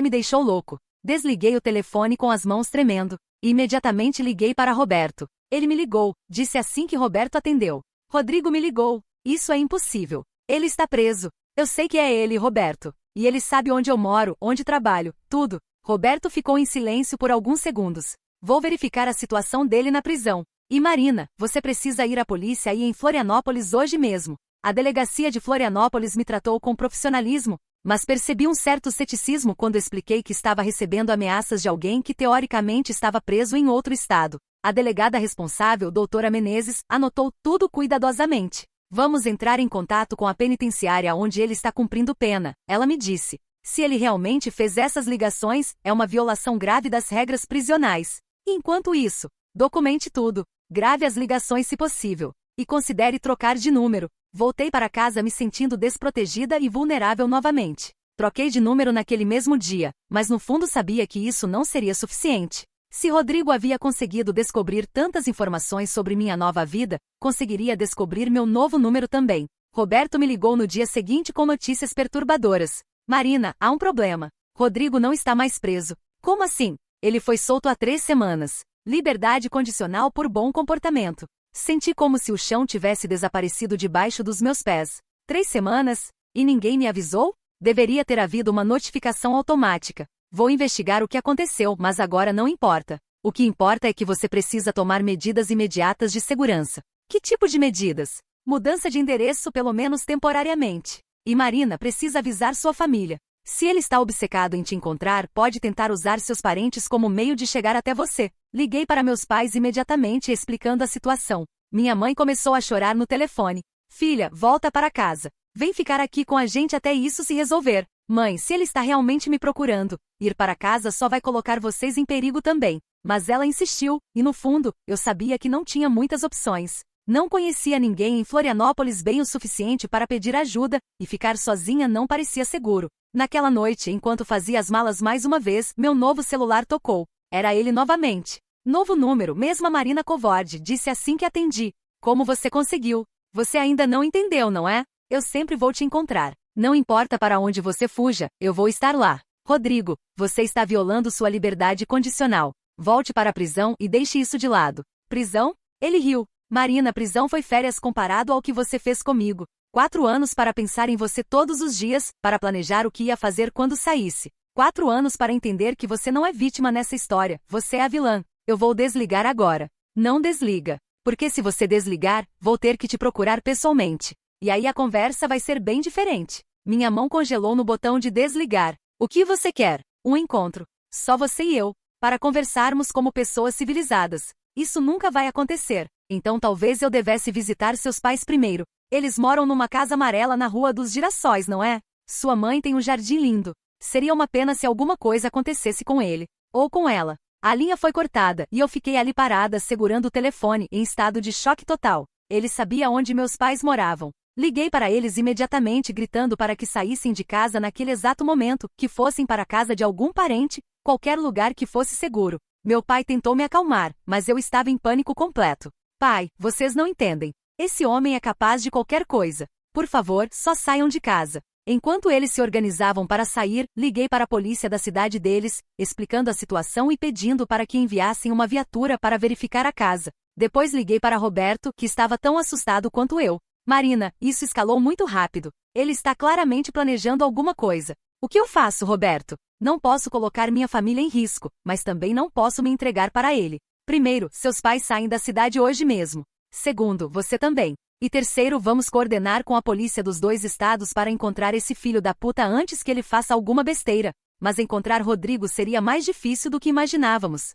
me deixou louco. Desliguei o telefone com as mãos tremendo. E imediatamente liguei para Roberto. Ele me ligou, disse assim que Roberto atendeu. Rodrigo me ligou. Isso é impossível. Ele está preso. Eu sei que é ele, Roberto. E ele sabe onde eu moro, onde trabalho, tudo. Roberto ficou em silêncio por alguns segundos. Vou verificar a situação dele na prisão. E Marina, você precisa ir à polícia aí em Florianópolis hoje mesmo. A delegacia de Florianópolis me tratou com profissionalismo, mas percebi um certo ceticismo quando expliquei que estava recebendo ameaças de alguém que teoricamente estava preso em outro estado. A delegada responsável, doutora Menezes, anotou tudo cuidadosamente. Vamos entrar em contato com a penitenciária onde ele está cumprindo pena, ela me disse. Se ele realmente fez essas ligações, é uma violação grave das regras prisionais. Enquanto isso, documente tudo. Grave as ligações se possível. E considere trocar de número. Voltei para casa me sentindo desprotegida e vulnerável novamente. Troquei de número naquele mesmo dia, mas no fundo sabia que isso não seria suficiente. Se Rodrigo havia conseguido descobrir tantas informações sobre minha nova vida, conseguiria descobrir meu novo número também. Roberto me ligou no dia seguinte com notícias perturbadoras. Marina, há um problema. Rodrigo não está mais preso. Como assim? Ele foi solto há 3 semanas. Liberdade condicional por bom comportamento. Senti como se o chão tivesse desaparecido debaixo dos meus pés. 3 semanas? E ninguém me avisou? Deveria ter havido uma notificação automática. Vou investigar o que aconteceu, mas agora não importa. O que importa é que você precisa tomar medidas imediatas de segurança. Que tipo de medidas? Mudança de endereço pelo menos temporariamente. E Marina precisa avisar sua família. Se ele está obcecado em te encontrar, pode tentar usar seus parentes como meio de chegar até você. Liguei para meus pais imediatamente explicando a situação. Minha mãe começou a chorar no telefone. Filha, volta para casa. Vem ficar aqui com a gente até isso se resolver. Mãe, se ele está realmente me procurando, ir para casa só vai colocar vocês em perigo também. Mas ela insistiu, e no fundo, eu sabia que não tinha muitas opções. Não conhecia ninguém em Florianópolis bem o suficiente para pedir ajuda, e ficar sozinha não parecia seguro. Naquela noite, enquanto fazia as malas mais uma vez, meu novo celular tocou. Era ele novamente. Novo número, mesma Marina Covarde, disse assim que atendi. Como você conseguiu? Você ainda não entendeu, não é? Eu sempre vou te encontrar. Não importa para onde você fuja, eu vou estar lá. Rodrigo, você está violando sua liberdade condicional. Volte para a prisão e deixe isso de lado. Prisão? Ele riu. Marina, prisão foi férias comparado ao que você fez comigo. 4 anos para pensar em você todos os dias, para planejar o que ia fazer quando saísse. 4 anos para entender que você não é vítima nessa história, você é a vilã. Eu vou desligar agora. Não desliga. Porque se você desligar, vou ter que te procurar pessoalmente. E aí a conversa vai ser bem diferente. Minha mão congelou no botão de desligar. O que você quer? Um encontro. Só você e eu. Para conversarmos como pessoas civilizadas. Isso nunca vai acontecer. Então talvez eu devesse visitar seus pais primeiro. Eles moram numa casa amarela na Rua dos Girassóis, não é? Sua mãe tem um jardim lindo. Seria uma pena se alguma coisa acontecesse com ele. Ou com ela. A linha foi cortada, e eu fiquei ali parada segurando o telefone, em estado de choque total. Ele sabia onde meus pais moravam. Liguei para eles imediatamente gritando para que saíssem de casa naquele exato momento, que fossem para a casa de algum parente, qualquer lugar que fosse seguro. Meu pai tentou me acalmar, mas eu estava em pânico completo. Pai, vocês não entendem. Esse homem é capaz de qualquer coisa. Por favor, só saiam de casa. Enquanto eles se organizavam para sair, liguei para a polícia da cidade deles, explicando a situação e pedindo para que enviassem uma viatura para verificar a casa. Depois liguei para Roberto, que estava tão assustado quanto eu. Marina, isso escalou muito rápido. Ele está claramente planejando alguma coisa. O que eu faço, Roberto? Não posso colocar minha família em risco, mas também não posso me entregar para ele. Primeiro, seus pais saem da cidade hoje mesmo. Segundo, você também. E terceiro, vamos coordenar com a polícia dos 2 estados para encontrar esse filho da puta antes que ele faça alguma besteira. Mas encontrar Rodrigo seria mais difícil do que imaginávamos.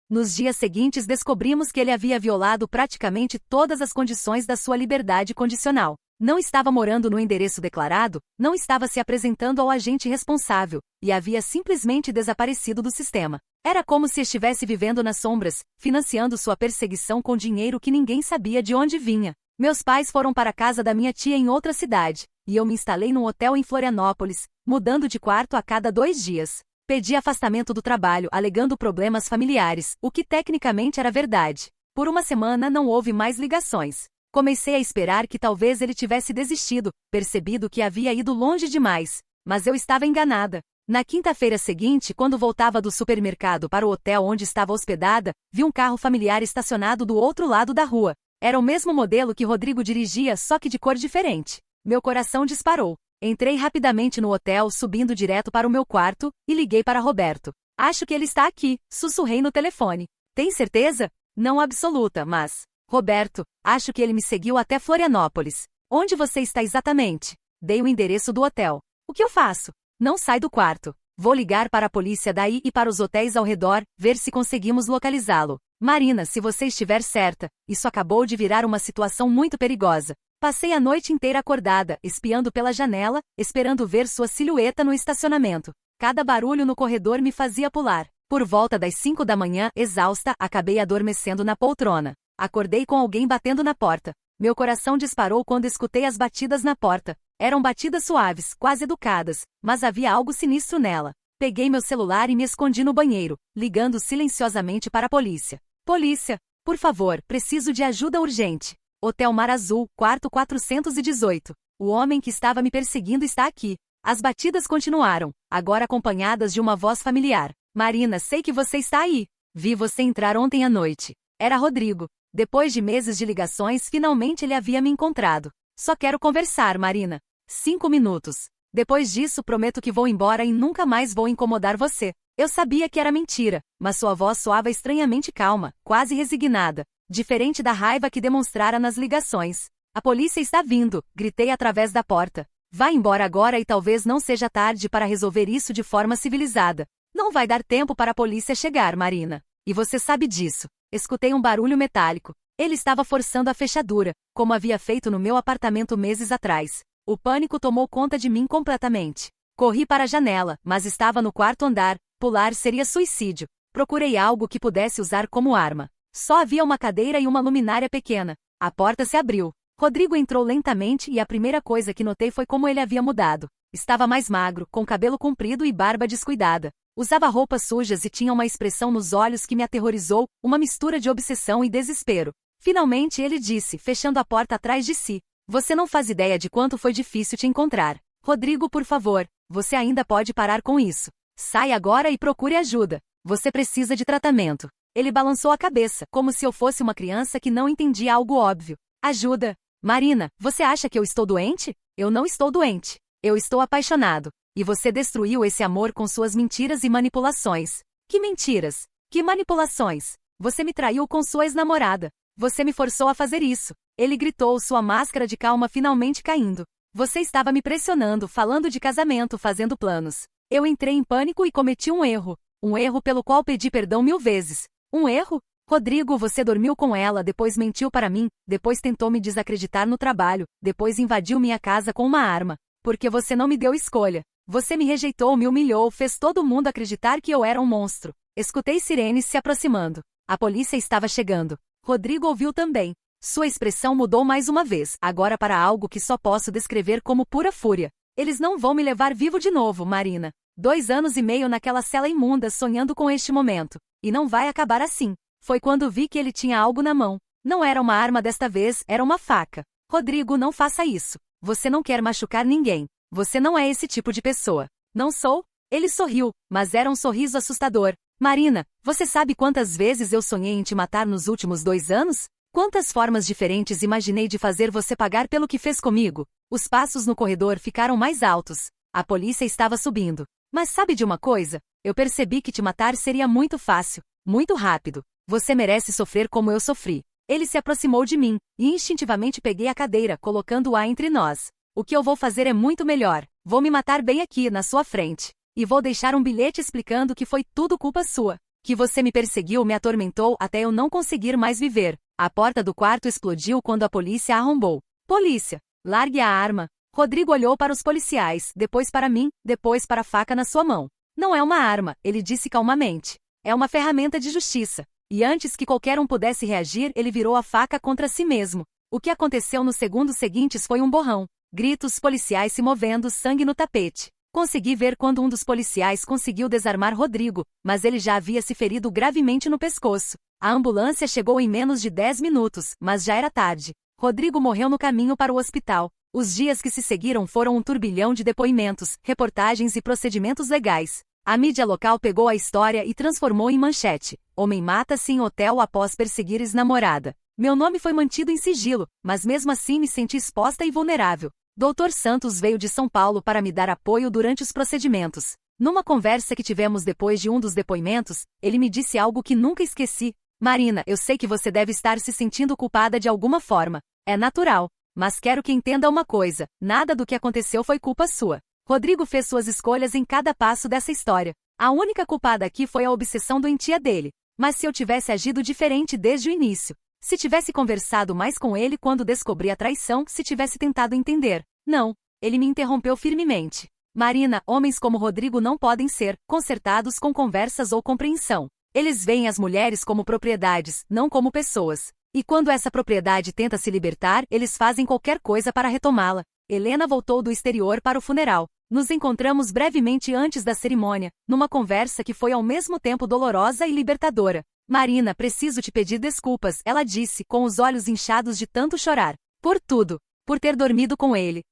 Nos dias seguintes descobrimos que ele havia violado praticamente todas as condições da sua liberdade condicional. Não estava morando no endereço declarado, não estava se apresentando ao agente responsável, e havia simplesmente desaparecido do sistema. Era como se estivesse vivendo nas sombras, financiando sua perseguição com dinheiro que ninguém sabia de onde vinha. Meus pais foram para a casa da minha tia em outra cidade, e eu me instalei num hotel em Florianópolis, mudando de quarto a cada 2 dias. Pedi afastamento do trabalho alegando problemas familiares, o que tecnicamente era verdade. Por uma semana não houve mais ligações. Comecei a esperar que talvez ele tivesse desistido, percebido que havia ido longe demais. Mas eu estava enganada. Na quinta-feira seguinte, quando voltava do supermercado para o hotel onde estava hospedada, vi um carro familiar estacionado do outro lado da rua. Era o mesmo modelo que Rodrigo dirigia, só que de cor diferente. Meu coração disparou. Entrei rapidamente no hotel, subindo direto para o meu quarto, e liguei para Roberto. Acho que ele está aqui, sussurrei no telefone. Tem certeza? Não absoluta, mas... Roberto, acho que ele me seguiu até Florianópolis. Onde você está exatamente? Dei o endereço do hotel. O que eu faço? Não sai do quarto. Vou ligar para a polícia daí e para os hotéis ao redor, ver se conseguimos localizá-lo. Marina, se você estiver certa, isso acabou de virar uma situação muito perigosa. Passei a noite inteira acordada, espiando pela janela, esperando ver sua silhueta no estacionamento. Cada barulho no corredor me fazia pular. Por volta das 5 da manhã, exausta, acabei adormecendo na poltrona. Acordei com alguém batendo na porta. Meu coração disparou quando escutei as batidas na porta. Eram batidas suaves, quase educadas, mas havia algo sinistro nela. Peguei meu celular e me escondi no banheiro, ligando silenciosamente para a polícia. Polícia, por favor, preciso de ajuda urgente. Hotel Mar Azul, quarto 418. O homem que estava me perseguindo está aqui. As batidas continuaram, agora acompanhadas de uma voz familiar. Marina, sei que você está aí. Vi você entrar ontem à noite. Era Rodrigo. Depois de meses de ligações, finalmente ele havia me encontrado. Só quero conversar, Marina. 5 minutos. Depois disso prometo que vou embora e nunca mais vou incomodar você. Eu sabia que era mentira, mas sua voz soava estranhamente calma, quase resignada, diferente da raiva que demonstrara nas ligações. A polícia está vindo, gritei através da porta. Vá embora agora e talvez não seja tarde para resolver isso de forma civilizada. Não vai dar tempo para a polícia chegar, Marina. E você sabe disso. Escutei um barulho metálico. Ele estava forçando a fechadura, como havia feito no meu apartamento meses atrás. O pânico tomou conta de mim completamente. Corri para a janela, mas estava no quarto andar. Pular seria suicídio. Procurei algo que pudesse usar como arma. Só havia uma cadeira e uma luminária pequena. A porta se abriu. Rodrigo entrou lentamente e a primeira coisa que notei foi como ele havia mudado. Estava mais magro, com cabelo comprido e barba descuidada. Usava roupas sujas e tinha uma expressão nos olhos que me aterrorizou, uma mistura de obsessão e desespero. Finalmente ele disse, fechando a porta atrás de si. Você não faz ideia de quanto foi difícil te encontrar. Rodrigo, por favor, você ainda pode parar com isso. Sai agora e procure ajuda. Você precisa de tratamento. Ele balançou a cabeça, como se eu fosse uma criança que não entendia algo óbvio. Ajuda. Marina, você acha que eu estou doente? Eu não estou doente. Eu estou apaixonado. E você destruiu esse amor com suas mentiras e manipulações. Que mentiras? Que manipulações? Você me traiu com sua ex-namorada. Você me forçou a fazer isso. Ele gritou, sua máscara de calma finalmente caindo. Você estava me pressionando, falando de casamento, fazendo planos. Eu entrei em pânico e cometi um erro. Um erro pelo qual pedi perdão 1000 vezes. Um erro? Rodrigo, você dormiu com ela, depois mentiu para mim, depois tentou me desacreditar no trabalho, depois invadiu minha casa com uma arma. Porque você não me deu escolha. Você me rejeitou, me humilhou, fez todo mundo acreditar que eu era um monstro. Escutei sirenes se aproximando. A polícia estava chegando. Rodrigo ouviu também. Sua expressão mudou mais uma vez, agora para algo que só posso descrever como pura fúria. Eles não vão me levar vivo de novo, Marina. 2 anos e meio naquela cela imunda sonhando com este momento. E não vai acabar assim. Foi quando vi que ele tinha algo na mão. Não era uma arma desta vez, era uma faca. Rodrigo, não faça isso. Você não quer machucar ninguém. Você não é esse tipo de pessoa. Não sou? Ele sorriu, mas era um sorriso assustador. Marina, você sabe quantas vezes eu sonhei em te matar nos últimos 2 anos? Quantas formas diferentes imaginei de fazer você pagar pelo que fez comigo? Os passos no corredor ficaram mais altos. A polícia estava subindo. Mas sabe de uma coisa? Eu percebi que te matar seria muito fácil, muito rápido. Você merece sofrer como eu sofri. Ele se aproximou de mim, e instintivamente peguei a cadeira, colocando-a entre nós. O que eu vou fazer é muito melhor. Vou me matar bem aqui, na sua frente. E vou deixar um bilhete explicando que foi tudo culpa sua. Que você me perseguiu, me atormentou até eu não conseguir mais viver. A porta do quarto explodiu quando a polícia arrombou. Polícia! Largue a arma. Rodrigo olhou para os policiais, depois para mim, depois para a faca na sua mão. Não é uma arma, ele disse calmamente. É uma ferramenta de justiça. E antes que qualquer um pudesse reagir, ele virou a faca contra si mesmo. O que aconteceu nos segundos seguintes foi um borrão. Gritos, policiais se movendo, sangue no tapete. Consegui ver quando um dos policiais conseguiu desarmar Rodrigo, mas ele já havia se ferido gravemente no pescoço. A ambulância chegou em menos de 10 minutos, mas já era tarde. Rodrigo morreu no caminho para o hospital. Os dias que se seguiram foram um turbilhão de depoimentos, reportagens e procedimentos legais. A mídia local pegou a história e transformou em manchete. Homem mata-se em hotel após perseguir ex-namorada. Meu nome foi mantido em sigilo, mas mesmo assim me senti exposta e vulnerável. Dr. Santos veio de São Paulo para me dar apoio durante os procedimentos. Numa conversa que tivemos depois de um dos depoimentos, ele me disse algo que nunca esqueci. Marina, eu sei que você deve estar se sentindo culpada de alguma forma. É natural. Mas quero que entenda uma coisa, nada do que aconteceu foi culpa sua. Rodrigo fez suas escolhas em cada passo dessa história. A única culpada aqui foi a obsessão doentia dele. Mas se eu tivesse agido diferente desde o início, se tivesse conversado mais com ele quando descobri a traição, se tivesse tentado entender. Não, ele me interrompeu firmemente. Marina, homens como Rodrigo não podem ser consertados com conversas ou compreensão. Eles veem as mulheres como propriedades, não como pessoas. E quando essa propriedade tenta se libertar, eles fazem qualquer coisa para retomá-la. Helena voltou do exterior para o funeral. Nos encontramos brevemente antes da cerimônia, numa conversa que foi ao mesmo tempo dolorosa e libertadora. Marina, preciso te pedir desculpas, ela disse, com os olhos inchados de tanto chorar. Por tudo. Por ter dormido com ele.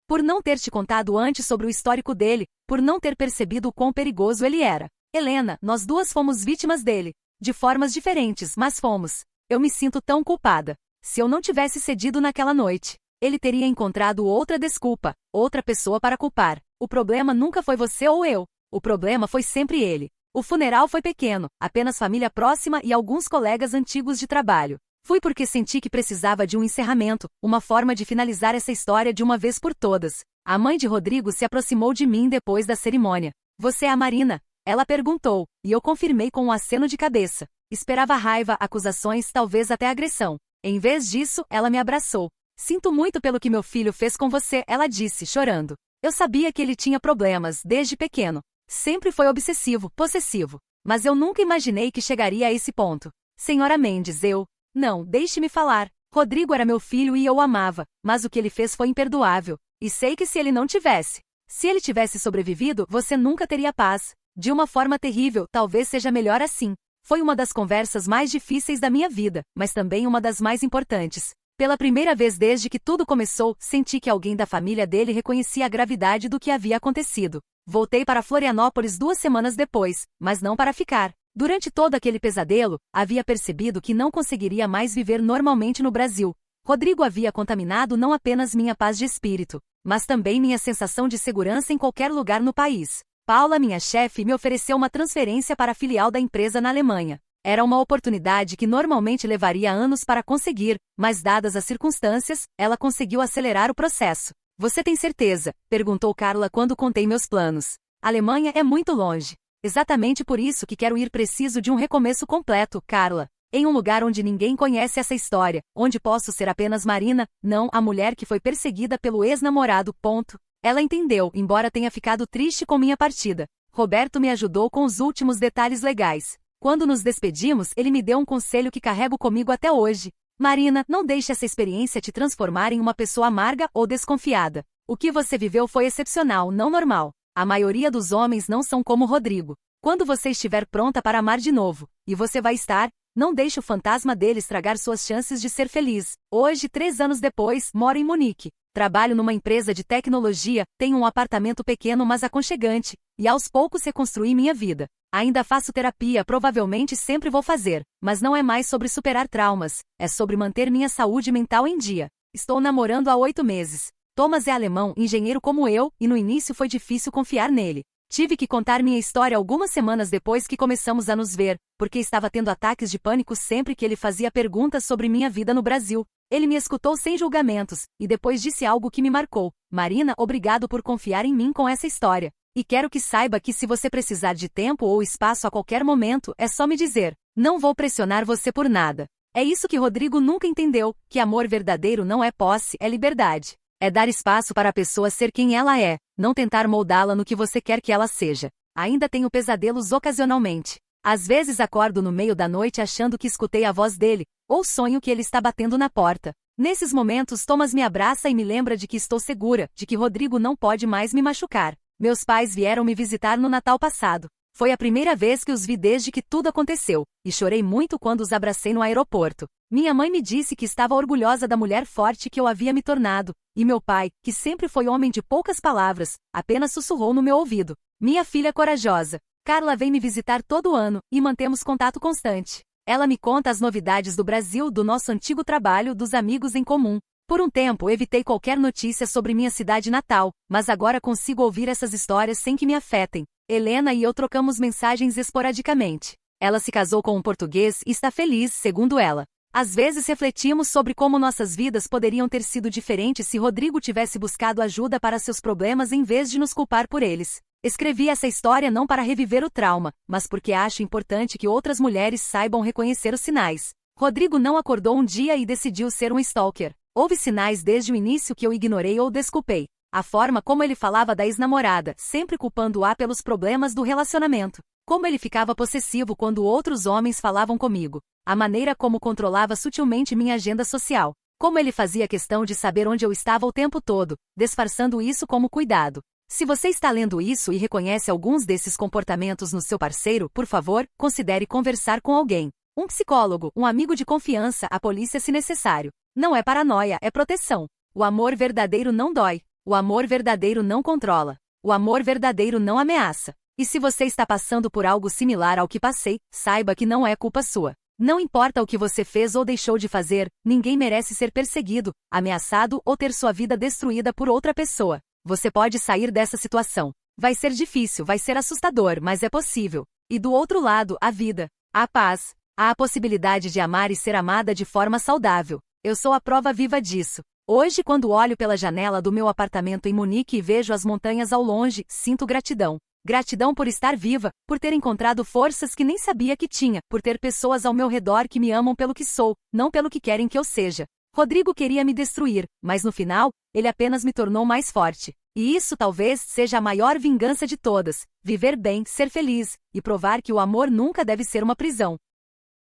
Por não ter te contado antes sobre o histórico dele, por não ter percebido o quão perigoso ele era. Helena, nós duas fomos vítimas dele. De formas diferentes, mas fomos. Eu me sinto tão culpada. Se eu não tivesse cedido naquela noite. Ele teria encontrado outra desculpa, outra pessoa para culpar. O problema nunca foi você ou eu. O problema foi sempre ele. O funeral foi pequeno, apenas família próxima e alguns colegas antigos de trabalho. Fui porque senti que precisava de um encerramento, uma forma de finalizar essa história de uma vez por todas. A mãe de Rodrigo se aproximou de mim depois da cerimônia. Você é a Marina? Ela perguntou, e eu confirmei com um aceno de cabeça. Esperava raiva, acusações, talvez até agressão. Em vez disso, ela me abraçou. Sinto muito pelo que meu filho fez com você, ela disse, chorando. Eu sabia que ele tinha problemas, desde pequeno. Sempre foi obsessivo, possessivo. Mas eu nunca imaginei que chegaria a esse ponto. Senhora Mendes, Não, deixe-me falar. Rodrigo era meu filho e eu o amava, mas o que ele fez foi imperdoável. E sei que se ele tivesse sobrevivido, você nunca teria paz. De uma forma terrível, talvez seja melhor assim. Foi uma das conversas mais difíceis da minha vida, mas também uma das mais importantes. Pela primeira vez desde que tudo começou, senti que alguém da família dele reconhecia a gravidade do que havia acontecido. Voltei para Florianópolis 2 semanas depois, mas não para ficar. Durante todo aquele pesadelo, havia percebido que não conseguiria mais viver normalmente no Brasil. Rodrigo havia contaminado não apenas minha paz de espírito, mas também minha sensação de segurança em qualquer lugar no país. Paula, minha chefe, me ofereceu uma transferência para a filial da empresa na Alemanha. Era uma oportunidade que normalmente levaria anos para conseguir, mas dadas as circunstâncias, ela conseguiu acelerar o processo. Você tem certeza? Perguntou Carla quando contei meus planos. A Alemanha é muito longe. Exatamente por isso que quero ir, preciso de um recomeço completo, Carla. Em um lugar onde ninguém conhece essa história, onde posso ser apenas Marina, não a mulher que foi perseguida pelo ex-namorado, ponto. Ela entendeu, embora tenha ficado triste com minha partida. Roberto me ajudou com os últimos detalhes legais. Quando nos despedimos, ele me deu um conselho que carrego comigo até hoje. Marina, não deixe essa experiência te transformar em uma pessoa amarga ou desconfiada. O que você viveu foi excepcional, não normal. A maioria dos homens não são como Rodrigo. Quando você estiver pronta para amar de novo, e você vai estar, não deixe o fantasma dele estragar suas chances de ser feliz. Hoje, 3 anos depois, moro em Munique. Trabalho numa empresa de tecnologia, tenho um apartamento pequeno mas aconchegante, e aos poucos reconstruí minha vida. Ainda faço terapia, provavelmente sempre vou fazer, mas não é mais sobre superar traumas, é sobre manter minha saúde mental em dia. Estou namorando há 8 meses. Thomas é alemão, engenheiro como eu, e no início foi difícil confiar nele. Tive que contar minha história algumas semanas depois que começamos a nos ver, porque estava tendo ataques de pânico sempre que ele fazia perguntas sobre minha vida no Brasil. Ele me escutou sem julgamentos, e depois disse algo que me marcou. Marina, obrigado por confiar em mim com essa história. E quero que saiba que se você precisar de tempo ou espaço a qualquer momento, é só me dizer. Não vou pressionar você por nada. É isso que Rodrigo nunca entendeu, que amor verdadeiro não é posse, é liberdade. É dar espaço para a pessoa ser quem ela é, não tentar moldá-la no que você quer que ela seja. Ainda tenho pesadelos ocasionalmente. Às vezes acordo no meio da noite achando que escutei a voz dele, ou sonho que ele está batendo na porta. Nesses momentos Thomas me abraça e me lembra de que estou segura, de que Rodrigo não pode mais me machucar. Meus pais vieram me visitar no Natal passado. Foi a primeira vez que os vi desde que tudo aconteceu, e chorei muito quando os abracei no aeroporto. Minha mãe me disse que estava orgulhosa da mulher forte que eu havia me tornado, e meu pai, que sempre foi homem de poucas palavras, apenas sussurrou no meu ouvido. Minha filha corajosa. Carla vem me visitar todo ano, e mantemos contato constante. Ela me conta as novidades do Brasil, do nosso antigo trabalho, dos amigos em comum. Por um tempo evitei qualquer notícia sobre minha cidade natal, mas agora consigo ouvir essas histórias sem que me afetem. Helena e eu trocamos mensagens esporadicamente. Ela se casou com um português e está feliz, segundo ela. Às vezes refletimos sobre como nossas vidas poderiam ter sido diferentes se Rodrigo tivesse buscado ajuda para seus problemas em vez de nos culpar por eles. Escrevi essa história não para reviver o trauma, mas porque acho importante que outras mulheres saibam reconhecer os sinais. Rodrigo não acordou um dia e decidiu ser um stalker. Houve sinais desde o início que eu ignorei ou desculpei. A forma como ele falava da ex-namorada, sempre culpando-a pelos problemas do relacionamento. Como ele ficava possessivo quando outros homens falavam comigo. A maneira como controlava sutilmente minha agenda social. Como ele fazia questão de saber onde eu estava o tempo todo, disfarçando isso como cuidado. Se você está lendo isso e reconhece alguns desses comportamentos no seu parceiro, por favor, considere conversar com alguém. Um psicólogo, um amigo de confiança, a polícia se necessário. Não é paranoia, é proteção. O amor verdadeiro não dói. O amor verdadeiro não controla. O amor verdadeiro não ameaça. E se você está passando por algo similar ao que passei, saiba que não é culpa sua. Não importa o que você fez ou deixou de fazer, ninguém merece ser perseguido, ameaçado ou ter sua vida destruída por outra pessoa. Você pode sair dessa situação. Vai ser difícil, vai ser assustador, mas é possível. E do outro lado, a vida, a paz, há a possibilidade de amar e ser amada de forma saudável. Eu sou a prova viva disso. Hoje, quando olho pela janela do meu apartamento em Munique e vejo as montanhas ao longe, sinto gratidão. Gratidão por estar viva, por ter encontrado forças que nem sabia que tinha, por ter pessoas ao meu redor que me amam pelo que sou, não pelo que querem que eu seja. Rodrigo queria me destruir, mas no final, ele apenas me tornou mais forte. E isso talvez seja a maior vingança de todas: viver bem, ser feliz, e provar que o amor nunca deve ser uma prisão.